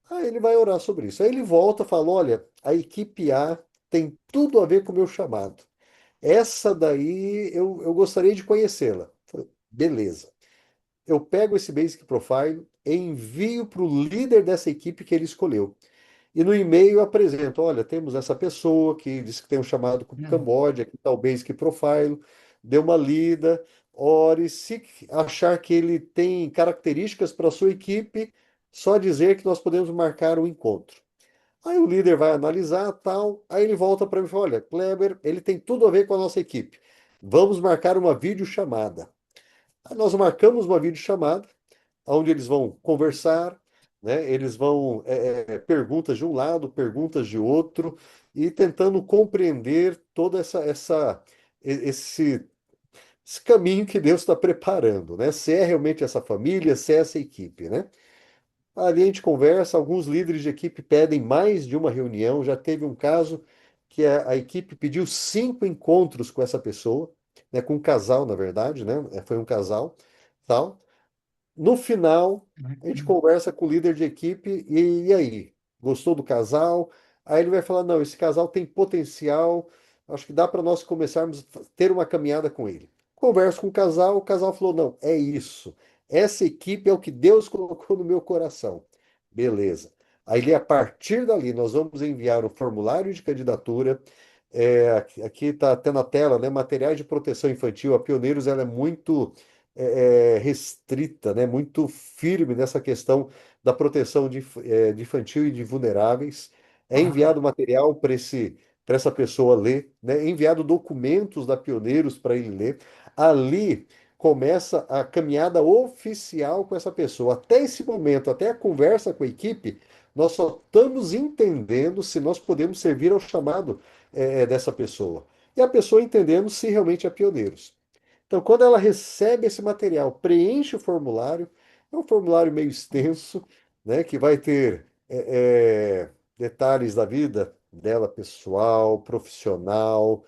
Aí ele vai orar sobre isso. Aí ele volta e fala, olha, a equipe A tem tudo a ver com o meu chamado. Essa daí eu gostaria de conhecê-la. Falei, beleza. Eu pego esse Basic Profile e envio para o líder dessa equipe que ele escolheu. E no e-mail eu apresento, olha, temos essa pessoa que disse que tem um chamado para o Hum. Camboja, aqui está o Basic Profile, dê uma lida, ore, se achar que ele tem características para a sua equipe, só dizer que nós podemos marcar um encontro. Aí o líder vai analisar, tal, aí ele volta para mim e fala, olha, Kleber, ele tem tudo a ver com a nossa equipe. Vamos marcar uma videochamada. Aí nós marcamos uma videochamada, onde eles vão conversar, né? Eles vão perguntas de um lado, perguntas de outro, e tentando compreender toda esse, esse caminho que Deus está preparando, né? Se é realmente essa família, se é essa equipe, né? Ali a gente conversa, alguns líderes de equipe pedem mais de uma reunião. Já teve um caso que a equipe pediu 5 encontros com essa pessoa, né? Com um casal, na verdade, né? Foi um casal, tal. No final, a gente conversa com o líder de equipe e aí? Gostou do casal? Aí ele vai falar: não, esse casal tem potencial, acho que dá para nós começarmos a ter uma caminhada com ele. Converso com o casal falou: não, é isso. Essa equipe é o que Deus colocou no meu coração. Beleza. Aí, a partir dali, nós vamos enviar o formulário de candidatura. Aqui está até na tela, né? Materiais de proteção infantil. A Pioneiros ela é muito restrita, né, muito firme nessa questão da proteção de infantil e de vulneráveis. É Aham. enviado material para essa pessoa ler, né, é enviado documentos da Pioneiros para ele ler. Ali começa a caminhada oficial com essa pessoa. Até esse momento, até a conversa com a equipe, nós só estamos entendendo se nós podemos servir ao chamado dessa pessoa. E a pessoa entendendo se realmente é Pioneiros. Então, quando ela recebe esse material, preenche o formulário, é um formulário meio extenso, né, que vai ter detalhes da vida dela, pessoal, profissional,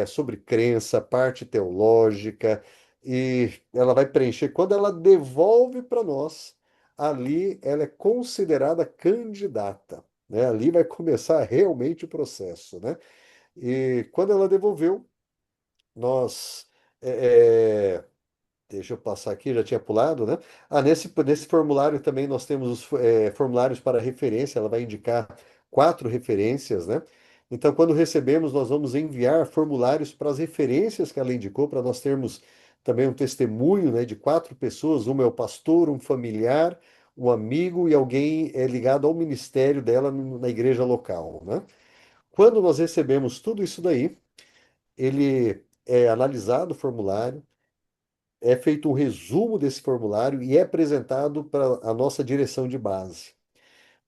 sobre crença, parte teológica, e ela vai preencher. Quando ela devolve para nós, ali ela é considerada candidata, né? Ali vai começar realmente o processo, né? E quando ela devolveu, nós deixa eu passar aqui, já tinha pulado, né? Nesse formulário também nós temos os formulários para referência, ela vai indicar 4 referências, né? Então, quando recebemos, nós vamos enviar formulários para as referências que ela indicou, para nós termos também um testemunho, né, de 4 pessoas. Uma é o pastor, um familiar, um amigo e alguém ligado ao ministério dela na igreja local, né? Quando nós recebemos tudo isso daí, ele é analisado o formulário, é feito um resumo desse formulário e é apresentado para a nossa direção de base,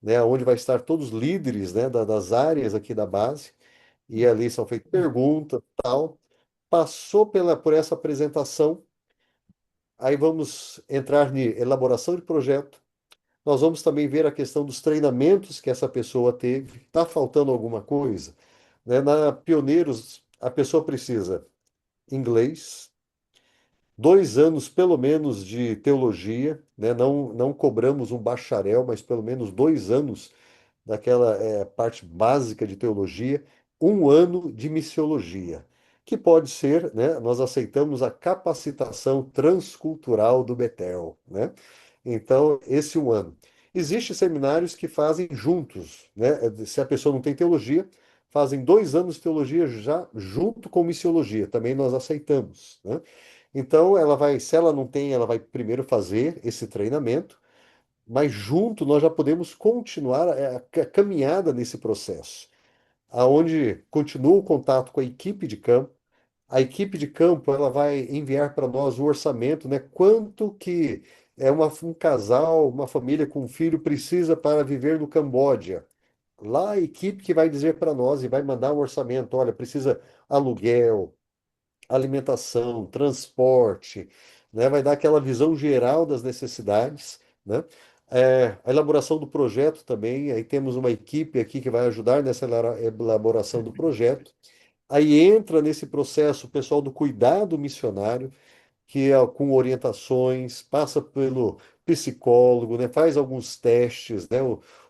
né, onde vai estar todos os líderes, né, das áreas aqui da base, e ali são feitas perguntas, tal. Passou por essa apresentação, aí vamos entrar em elaboração de projeto. Nós vamos também ver a questão dos treinamentos que essa pessoa teve. Está faltando alguma coisa? Né? Na Pioneiros, a pessoa precisa inglês, 2 anos pelo menos de teologia, né? Não cobramos um bacharel, mas pelo menos 2 anos daquela parte básica de teologia. um ano de missiologia, que pode ser, né, nós aceitamos a capacitação transcultural do Betel, né? Então, esse um ano. Existem seminários que fazem juntos, né? Se a pessoa não tem teologia, fazem 2 anos de teologia já junto com missiologia. Também nós aceitamos, né? Então, ela vai, se ela não tem, ela vai primeiro fazer esse treinamento, mas junto nós já podemos continuar a caminhada nesse processo, aonde continua o contato com a equipe de campo. A equipe de campo ela vai enviar para nós o orçamento, né? Quanto que um casal, uma família com um filho precisa para viver no Camboja. Lá a equipe que vai dizer para nós e vai mandar um orçamento, olha, precisa aluguel, alimentação, transporte, né? Vai dar aquela visão geral das necessidades, né? A elaboração do projeto também, aí temos uma equipe aqui que vai ajudar nessa elaboração do projeto. Aí entra nesse processo o pessoal do cuidado missionário, que é com orientações, passa pelo psicólogo, né, faz alguns testes, né,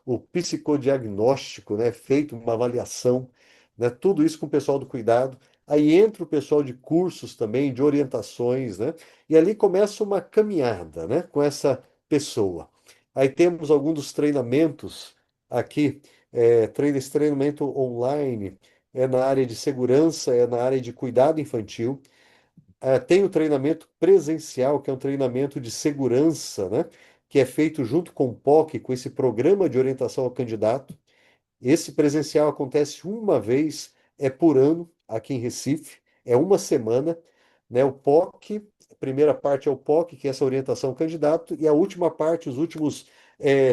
o psicodiagnóstico, né, feito uma avaliação, né, tudo isso com o pessoal do cuidado. Aí entra o pessoal de cursos também, de orientações, né, e ali começa uma caminhada, né, com essa pessoa. Aí temos alguns dos treinamentos aqui, esse treinamento online, é na área de segurança, é na área de cuidado infantil. Tem o treinamento presencial, que é um treinamento de segurança, né? Que é feito junto com o POC, com esse programa de orientação ao candidato. Esse presencial acontece uma vez por ano aqui em Recife, é uma semana, né? O POC, a primeira parte é o POC, que é essa orientação ao candidato, e a última parte, os últimos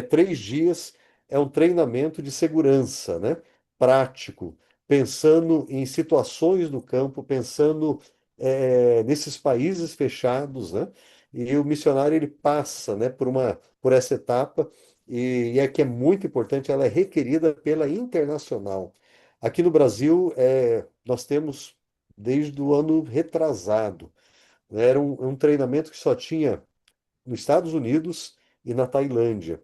3 dias, é um treinamento de segurança, né? Prático, pensando em situações no campo, pensando nesses países fechados, né? E o missionário ele passa, né, por essa etapa e é que é muito importante, ela é requerida pela internacional. Aqui no Brasil, nós temos desde o ano retrasado, né, era um treinamento que só tinha nos Estados Unidos e na Tailândia.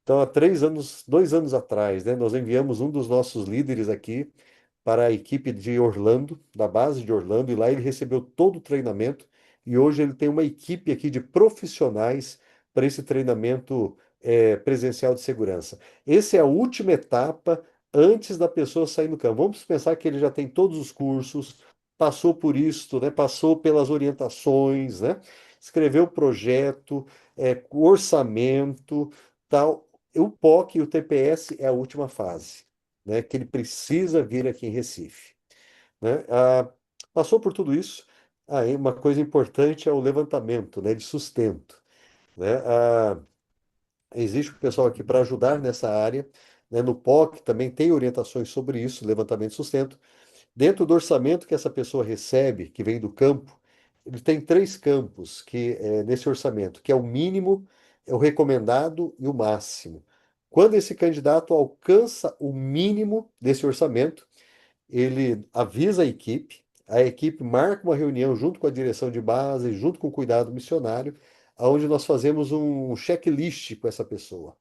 Então, há 3 anos, 2 anos atrás, né, nós enviamos um dos nossos líderes aqui para a equipe de Orlando, da base de Orlando, e lá ele recebeu todo o treinamento. E hoje ele tem uma equipe aqui de profissionais para esse treinamento presencial de segurança. Essa é a última etapa antes da pessoa sair no campo. Vamos pensar que ele já tem todos os cursos, passou por isso, né, passou pelas orientações, né, escreveu o projeto, o orçamento, tal. O POC e o TPS é a última fase, né, que ele precisa vir aqui em Recife, né? Passou por tudo isso, aí uma coisa importante é o levantamento, né, de sustento, né? Existe o pessoal aqui para ajudar nessa área, né? No POC também tem orientações sobre isso, levantamento de sustento. Dentro do orçamento que essa pessoa recebe, que vem do campo, ele tem 3 campos nesse orçamento, que é o mínimo, é o recomendado e o máximo. Quando esse candidato alcança o mínimo desse orçamento, ele avisa a equipe marca uma reunião junto com a direção de base, junto com o cuidado missionário, onde nós fazemos um checklist com essa pessoa.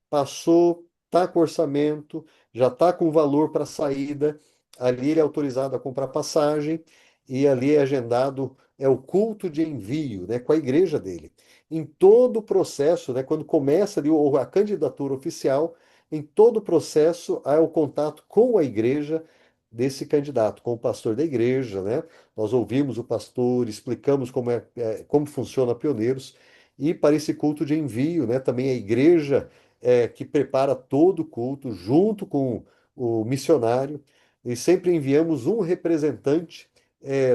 Passou, está com orçamento, já está com valor para saída, ali ele é autorizado a comprar passagem e ali é agendado o culto de envio, né, com a igreja dele. Em todo o processo, né, quando começa ali a candidatura oficial, em todo o processo há o contato com a igreja desse candidato, com o pastor da igreja, né? Nós ouvimos o pastor, explicamos como funciona Pioneiros e para esse culto de envio, né, também a igreja que prepara todo o culto junto com o missionário, e sempre enviamos um representante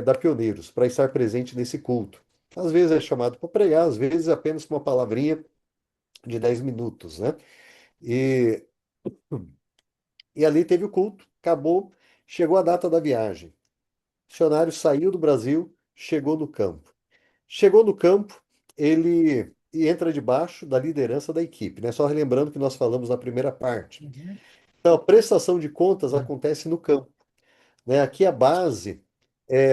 da Pioneiros para estar presente nesse culto. Às vezes é chamado para pregar, às vezes apenas com uma palavrinha de 10 minutos, né? E, e ali teve o culto, acabou, chegou a data da viagem. O missionário saiu do Brasil, chegou no campo. Chegou no campo, ele entra debaixo da liderança da equipe, né? Só relembrando que nós falamos na primeira parte. Uhum. Então, a prestação de contas acontece no campo, né? Aqui a base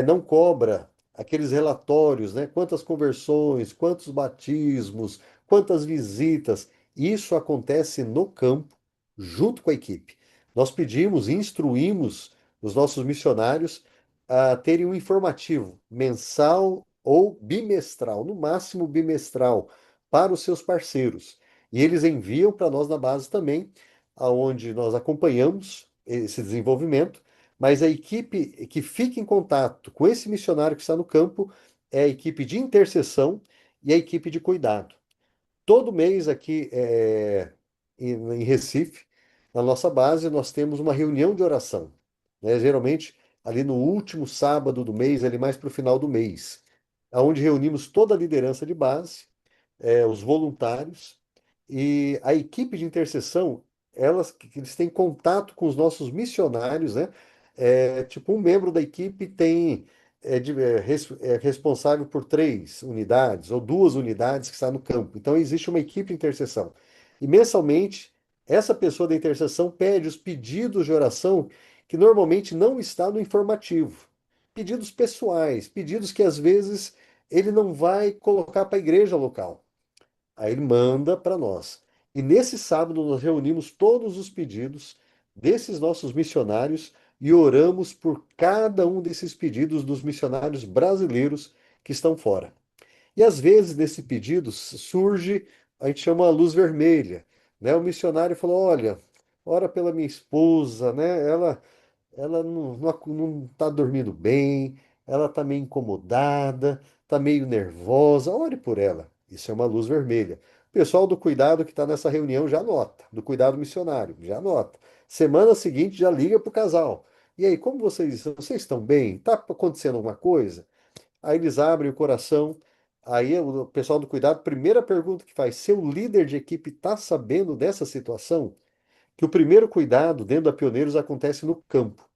não cobra aqueles relatórios, né? Quantas conversões, quantos batismos, quantas visitas. Isso acontece no campo, junto com a equipe. Nós pedimos, instruímos os nossos missionários a terem um informativo mensal ou bimestral, no máximo bimestral, para os seus parceiros. E eles enviam para nós na base também, aonde nós acompanhamos esse desenvolvimento, mas a equipe que fica em contato com esse missionário que está no campo é a equipe de intercessão e a equipe de cuidado. Todo mês aqui em Recife, na nossa base, nós temos uma reunião de oração, né? Geralmente ali no último sábado do mês, ali mais para o final do mês, onde reunimos toda a liderança de base, os voluntários e a equipe de intercessão, que eles têm contato com os nossos missionários, né? Tipo, um membro da equipe é responsável por 3 unidades ou 2 unidades que está no campo. Então, existe uma equipe de intercessão. E mensalmente, essa pessoa da intercessão pede os pedidos de oração que normalmente não está no informativo. Pedidos pessoais, pedidos que às vezes ele não vai colocar para a igreja local. Aí ele manda para nós. E nesse sábado nós reunimos todos os pedidos desses nossos missionários e oramos por cada um desses pedidos dos missionários brasileiros que estão fora. E às vezes nesse pedido surge, a gente chama a luz vermelha, né? O missionário falou: "Olha, ora pela minha esposa, né? Ela não está dormindo bem, ela está meio incomodada, está meio nervosa, ore por ela." Isso é uma luz vermelha. O pessoal do cuidado que está nessa reunião já nota, do cuidado missionário, já nota. Semana seguinte já liga para o casal. E aí, como vocês estão bem? Está acontecendo alguma coisa? Aí eles abrem o coração. Aí o pessoal do cuidado, primeira pergunta que faz: seu líder de equipe está sabendo dessa situação? Que o primeiro cuidado dentro da Pioneiros acontece no campo.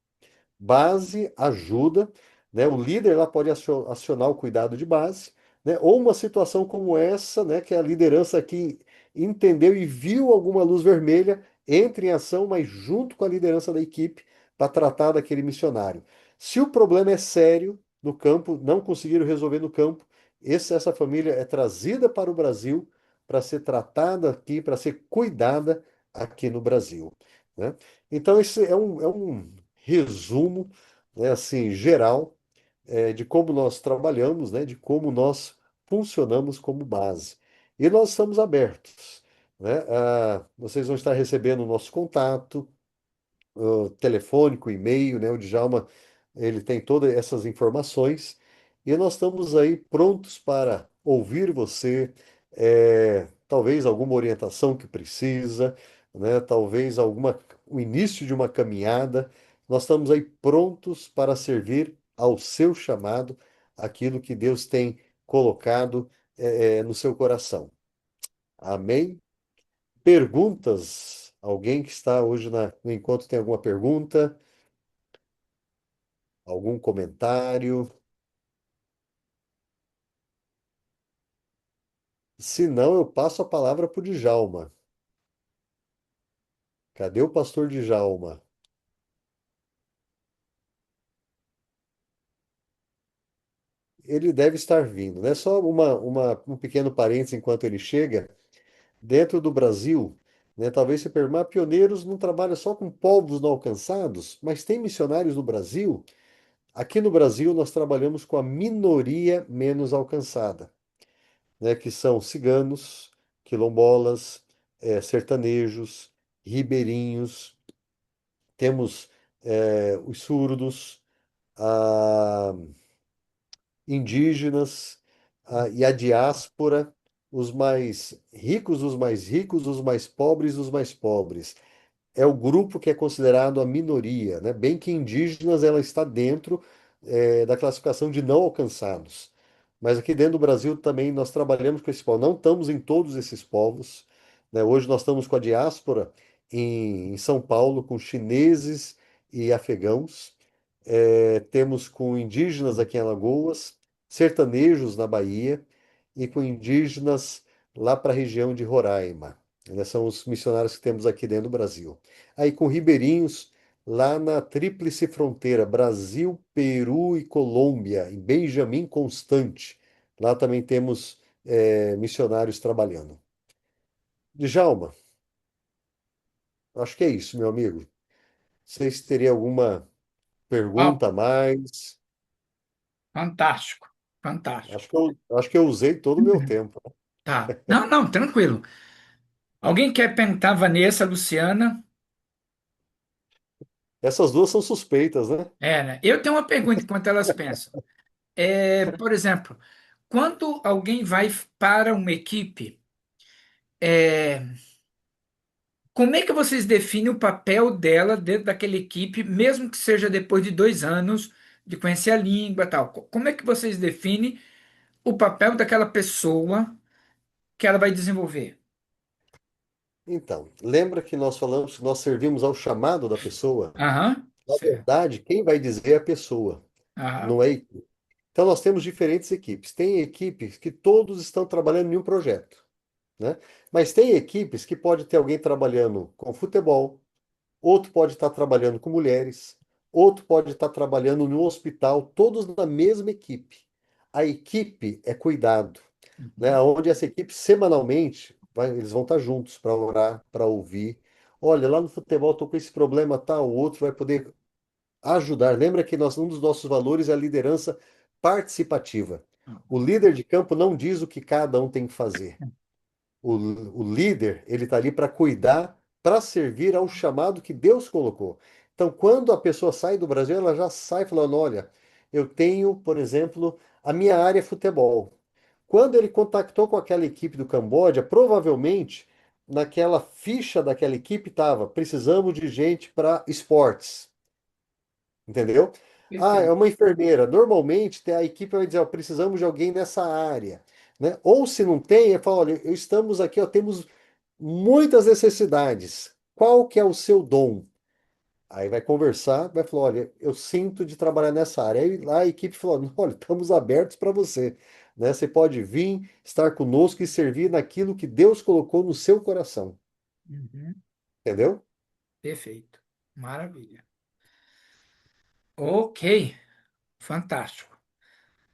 Base ajuda, né? O líder lá pode acionar o cuidado de base, né? Ou uma situação como essa, né? Que a liderança aqui entendeu e viu alguma luz vermelha, entra em ação, mas junto com a liderança da equipe para tratar daquele missionário. Se o problema é sério no campo, não conseguiram resolver no campo, essa família é trazida para o Brasil para ser tratada aqui, para ser cuidada aqui no Brasil, né? Então, esse é um resumo, né, assim, geral, de como nós trabalhamos, né, de como nós funcionamos como base. E nós estamos abertos, né? Vocês vão estar recebendo o nosso contato, telefônico, e-mail, né? O Djalma, ele tem todas essas informações e nós estamos aí prontos para ouvir você, talvez alguma orientação que precisa, né? Talvez o início de uma caminhada. Nós estamos aí prontos para servir ao seu chamado, aquilo que Deus tem colocado, no seu coração. Amém? Perguntas? Alguém que está hoje no encontro tem alguma pergunta? Algum comentário? Se não, eu passo a palavra para o Djalma. Cadê o pastor Djalma? Ele deve estar vindo, né? Só um pequeno parênteses enquanto ele chega. Dentro do Brasil, né, talvez você pergunte: Pioneiros não trabalha só com povos não alcançados, mas tem missionários no Brasil? Aqui no Brasil, nós trabalhamos com a minoria menos alcançada, né, que são ciganos, quilombolas, sertanejos, ribeirinhos. Temos os surdos, a indígenas, e a diáspora, os mais ricos, os mais ricos, os mais pobres, os mais pobres. É o grupo que é considerado a minoria, né? Bem que indígenas ela está dentro da classificação de não alcançados. Mas aqui dentro do Brasil também nós trabalhamos com esse povo. Não estamos em todos esses povos, né? Hoje nós estamos com a diáspora em São Paulo, com chineses e afegãos. Temos com indígenas aqui em Alagoas, sertanejos na Bahia e com indígenas lá para a região de Roraima. São os missionários que temos aqui dentro do Brasil. Aí com ribeirinhos lá na tríplice fronteira, Brasil, Peru e Colômbia, em Benjamin Constante. Lá também temos missionários trabalhando. Djalma, acho que é isso, meu amigo. Vocês teriam alguma Ó, pergunta mais. fantástico, fantástico. Acho que eu usei todo o meu tempo. Tá. Não, não, tranquilo. Alguém quer perguntar, Vanessa, Luciana? Essas duas são suspeitas, né? É, né? Eu tenho uma pergunta enquanto elas pensam. Por exemplo, quando alguém vai para uma equipe, é, como é que vocês definem o papel dela dentro daquela equipe, mesmo que seja depois de 2 anos de conhecer a língua e tal? Como é que vocês definem o papel daquela pessoa que ela vai desenvolver? Então, lembra que nós falamos que nós servimos ao chamado da pessoa? Aham, Na certo. verdade, quem vai dizer é a pessoa, Aham. não é a equipe. Então, nós temos diferentes equipes. Tem equipes que todos estão trabalhando em um projeto, né? Mas tem equipes que pode ter alguém trabalhando com futebol, outro pode estar trabalhando com mulheres, outro pode estar trabalhando no hospital, todos na mesma equipe. A equipe é cuidado, né? Uhum. Onde essa equipe semanalmente eles vão estar juntos para orar, para ouvir. Olha, lá no futebol estou com esse problema, tal, o outro vai poder ajudar. Lembra que um dos nossos valores é a liderança participativa. O líder de campo não diz o que cada um tem que fazer. O líder, ele está ali para cuidar, para servir ao chamado que Deus colocou. Então, quando a pessoa sai do Brasil, ela já sai falando: olha, eu tenho, por exemplo, a minha área é futebol. Quando ele contactou com aquela equipe do Camboja, provavelmente naquela ficha daquela equipe estava: precisamos de gente para esportes. Entendeu? Ah, é Perfeito. uma enfermeira. Normalmente a equipe vai dizer, ó, precisamos de alguém nessa área, né? Ou se não tem, fala, olha, estamos aqui, ó, temos muitas necessidades. Qual que é o seu dom? Aí vai conversar, vai falar, olha, eu sinto de trabalhar nessa área. Aí lá a equipe falou, olha, estamos abertos para você, né? Você pode vir, estar conosco e servir naquilo que Deus colocou no seu coração, Uhum. entendeu? Perfeito. Maravilha. Ok, fantástico.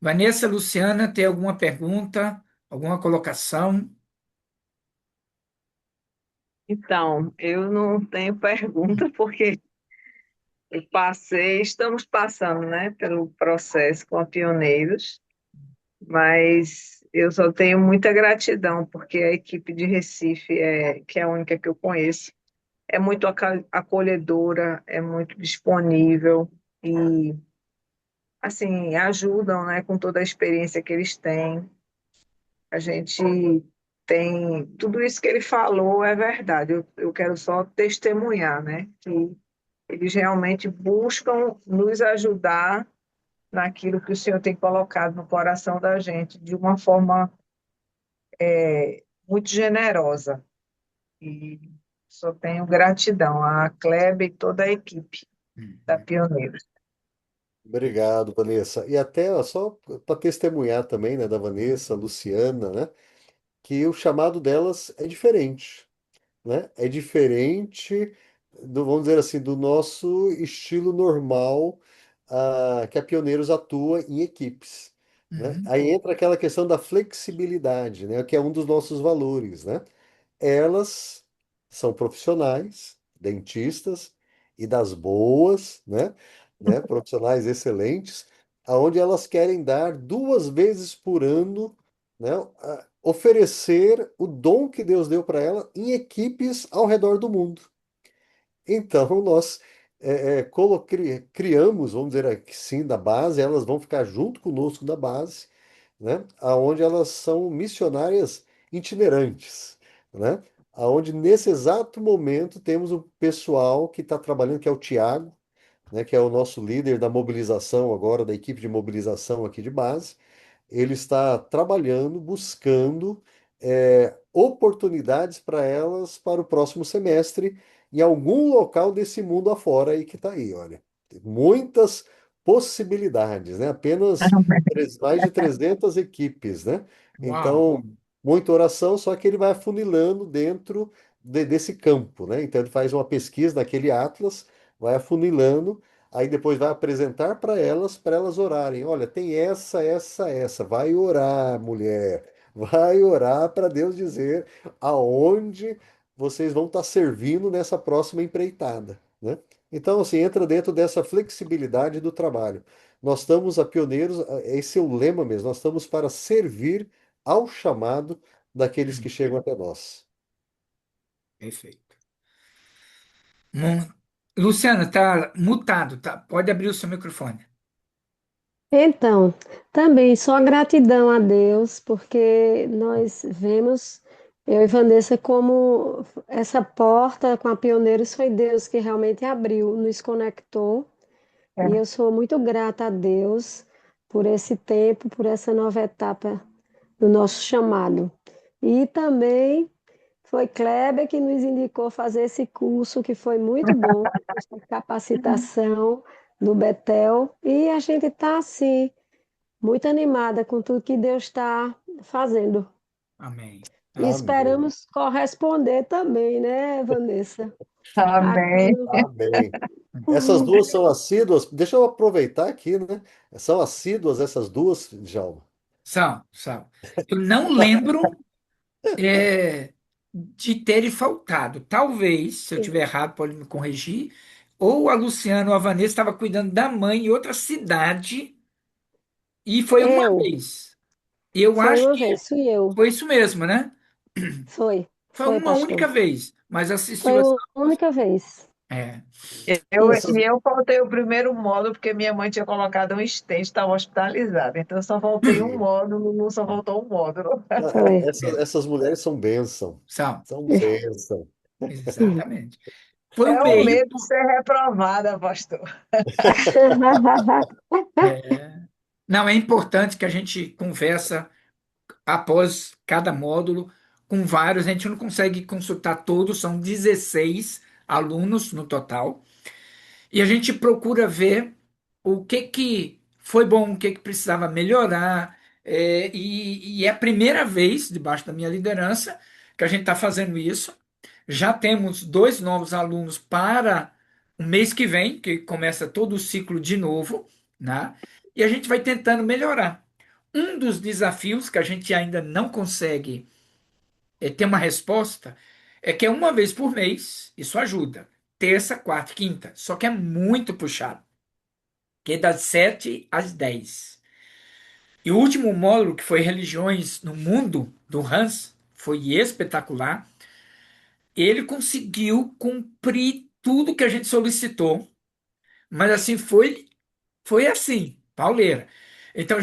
Vanessa, Luciana, tem alguma pergunta, alguma colocação? Então, eu não tenho pergunta porque estamos passando, né, pelo processo com a Pioneiros, mas eu só tenho muita gratidão porque a equipe de Recife que é a única que eu conheço, é muito acolhedora, é muito disponível e assim ajudam, né, com toda a experiência que eles têm. A gente tem tudo isso que ele falou é verdade. Eu quero só testemunhar, né, que eles realmente buscam nos ajudar naquilo que o Senhor tem colocado no coração da gente, de uma forma muito generosa. E só tenho gratidão a Kleber e toda a equipe da Uhum. Pioneiros. Obrigado, Vanessa. E até ó, só para testemunhar também, né, da Vanessa, Luciana, né, que o chamado delas é diferente, né? É diferente vamos dizer assim, do nosso estilo normal, que a Pioneiros atua em equipes, né? Uhum. Aí entra aquela questão da flexibilidade, né, que é um dos nossos valores, né? Elas são profissionais, dentistas e das boas, né? Profissionais excelentes, aonde elas querem dar 2 vezes por ano, né? Oferecer o dom que Deus deu para ela em equipes ao redor do mundo. Então, nós criamos, vamos dizer assim, da base, elas vão ficar junto conosco da base, né? Aonde elas são missionárias itinerantes, né? Aonde nesse exato momento temos o pessoal que está trabalhando, que é o Tiago, né? Que é o nosso líder da mobilização agora, da equipe de mobilização aqui de base. Ele está trabalhando, buscando oportunidades para elas para o próximo semestre em algum local desse mundo afora aí que está aí, olha. Tem muitas possibilidades, né? Apenas mais de 300 equipes, né? Uau! Então, muita oração, só que ele vai afunilando dentro desse campo, né? Então, ele faz uma pesquisa naquele atlas, vai afunilando. Aí depois vai apresentar para elas orarem. Olha, tem essa, essa, essa. Vai orar, mulher. Vai orar para Deus dizer aonde vocês vão estar servindo nessa próxima empreitada. né? Então, assim, entra dentro dessa flexibilidade do trabalho. Nós estamos a pioneiros, esse é o lema mesmo, nós estamos para servir ao chamado daqueles que chegam até nós. Perfeito. Mu- Luciana, está mutado, tá? Pode abrir o seu microfone. Então, também só gratidão a Deus, porque nós vemos, eu e Vanessa, como essa porta com a Pioneiros foi Deus que realmente abriu, nos conectou, e eu sou muito grata a Deus por esse tempo, por essa nova etapa do nosso chamado. E também foi Kleber que nos indicou fazer esse curso, que foi muito bom, essa capacitação do Betel, e a gente está assim muito animada com tudo que Deus está fazendo. Amém. E Amém. Amém. esperamos corresponder também, né, Vanessa? Amém. Aquilo. Amém. Essas duas são assíduas. Deixa eu aproveitar aqui, né? São assíduas essas duas, Djalma. São. Eu não lembro de terem faltado. Talvez, se eu tiver errado, pode me corrigir. Ou a Luciana ou a Vanessa estava cuidando da mãe em outra cidade e foi uma Eu, vez. Eu foi acho uma que vez, fui eu. foi isso mesmo, né? Foi Foi, uma única pastor. vez, mas assistiu Foi as uma duas. única vez. É. Isso. Eu faltei o primeiro módulo porque minha mãe tinha colocado um stent, estava hospitalizada. Então eu só voltei um módulo, não só voltou um módulo. Foi. Essas mulheres são bênção. São, São são. bênção. Exatamente. Foi o É o meio. medo de ser reprovada, pastor. Não, é importante que a gente conversa após cada módulo com vários. A gente não consegue consultar todos, são 16 alunos no total. E a gente procura ver o que que foi bom, o que que precisava melhorar. E é a primeira vez, debaixo da minha liderança, que a gente está fazendo isso. Já temos dois novos alunos para o mês que vem, que começa todo o ciclo de novo, né? E a gente vai tentando melhorar. Um dos desafios que a gente ainda não consegue ter uma resposta é que é uma vez por mês, isso ajuda. Terça, quarta, e quinta. Só que é muito puxado, que é das 7 às 10. E o último módulo, que foi Religiões no Mundo, do Hans, foi espetacular. Ele conseguiu cumprir tudo que a gente solicitou, mas assim foi assim, pauleira. Então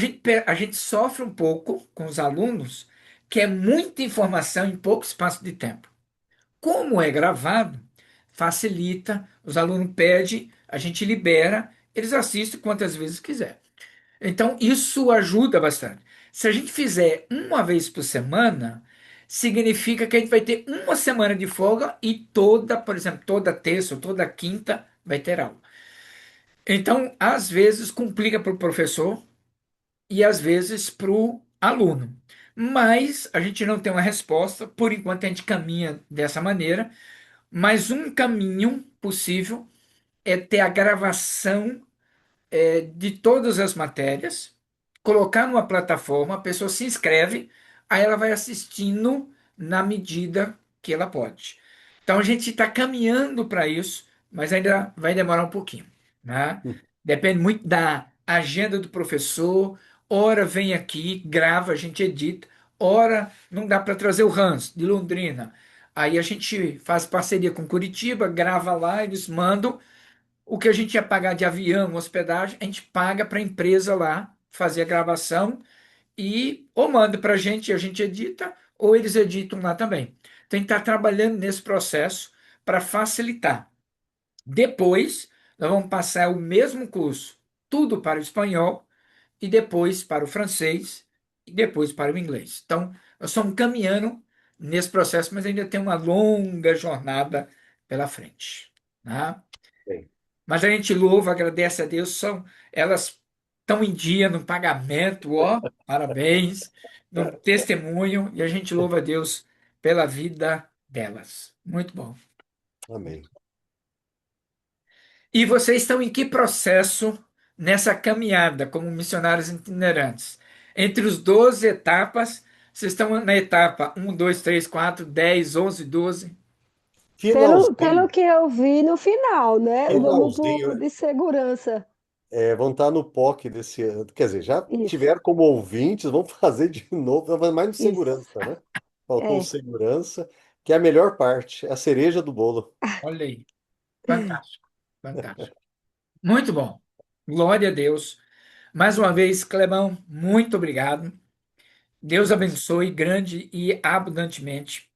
a gente sofre um pouco com os alunos, que é muita informação em pouco espaço de tempo. Como é gravado, facilita, os alunos pedem, a gente libera, eles assistem quantas vezes quiser. Então, isso ajuda bastante. Se a gente fizer uma vez por semana, significa que a gente vai ter uma semana de folga e toda, por exemplo, toda terça ou toda quinta vai ter aula. Então, às vezes, complica para o professor e às vezes para o aluno. Mas a gente não tem uma resposta, por enquanto a gente caminha dessa maneira. Mas um caminho possível é ter a gravação de todas as matérias, colocar numa plataforma, a pessoa se inscreve, aí ela vai assistindo na medida que ela pode. Então a gente está caminhando para isso, mas ainda vai demorar um pouquinho, né? Depende muito da agenda do professor. Ora vem aqui, grava, a gente edita. Ora não dá para trazer o Hans de Londrina. Aí a gente faz parceria com Curitiba, grava lá, eles mandam o que a gente ia pagar de avião, hospedagem, a gente paga para a empresa lá fazer a gravação e ou manda para a gente edita, ou eles editam lá também. Tem que estar trabalhando nesse processo para facilitar. Depois, nós vamos passar o mesmo curso, tudo para o espanhol, e depois para o francês, e depois para o inglês. Então, nós estamos caminhando nesse processo, mas ainda tem uma longa jornada pela frente. Né? Bem, Mas a gente louva, agradece a Deus, elas estão em dia no pagamento, ó, parabéns, no testemunho, e a gente louva a Deus pela vida delas. Muito bom. amém. E vocês estão em que processo nessa caminhada como missionários itinerantes? Entre os 12 etapas, vocês estão na etapa 1, 2, 3, 4, 10, 11, 12? Pelo Finalzinho, que eu vi no final, né? Vamos finalzinho, de segurança. vão estar no POC desse ano. Quer dizer, já Isso, tiveram como ouvintes, vão fazer de novo, mas mais no isso. segurança, né? Faltou o É. segurança, que é a melhor parte, é a cereja do bolo. Olha aí. Fantástico. Fantástico. Muito bom. Glória a Deus. Mais uma vez, Clebão, muito obrigado. Deus abençoe grande e abundantemente.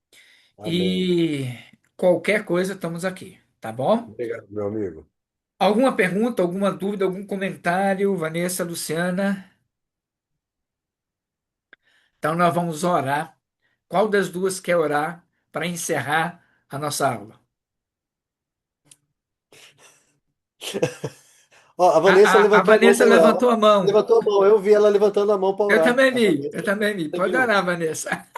Amém. E qualquer coisa, estamos aqui, tá bom? Obrigado, meu amigo. Alguma pergunta, alguma dúvida, algum comentário, Vanessa, Luciana? Então nós vamos orar. Qual das duas quer orar para encerrar a nossa aula? Ó, a A, Vanessa a levantou a mão Vanessa para orar. levantou a mão. Levantou a mão, eu vi ela levantando a mão para Eu orar. também A vi, eu Vanessa, também vi. você Pode viu? orar, Vanessa.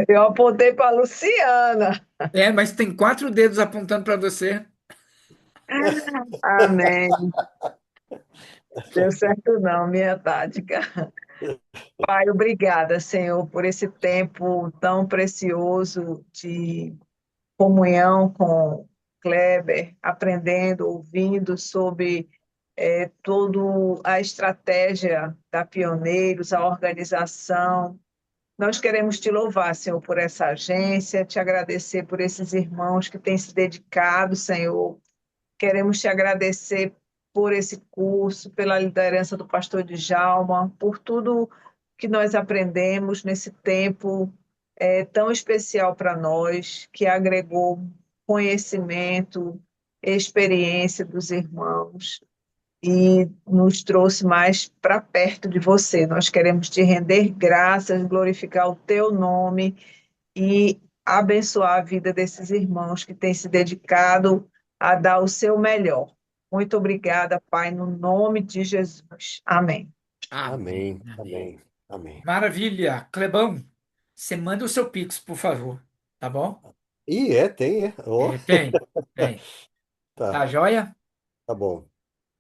Eu apontei para a Luciana. É, mas tem 4 dedos apontando para você. Amém. Deu certo não, minha tática. Pai, obrigada, Senhor, por esse tempo tão precioso de comunhão com Kleber, aprendendo, ouvindo sobre toda a estratégia da Pioneiros, a organização. Nós queremos te louvar, Senhor, por essa agência, te agradecer por esses irmãos que têm se dedicado, Senhor. Queremos te agradecer por esse curso, pela liderança do pastor Djalma, por tudo que nós aprendemos nesse tempo tão especial para nós, que agregou conhecimento, experiência dos irmãos e nos trouxe mais para perto de você. Nós queremos te render graças, glorificar o teu nome e abençoar a vida desses irmãos que têm se dedicado a dar o seu melhor. Muito obrigada, Pai, no nome de Jesus. Amém. Amém, Amém, amém. amém, amém. Maravilha. Clebão, você manda o seu Pix, por favor. Tá bom? Tem, é. Ó, É, tem, tem. tá, Tá joia? tá bom.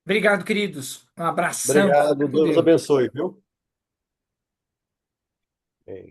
Obrigado, queridos. Um abração. Obrigado, Fica com Deus Deus. abençoe, viu? Amém.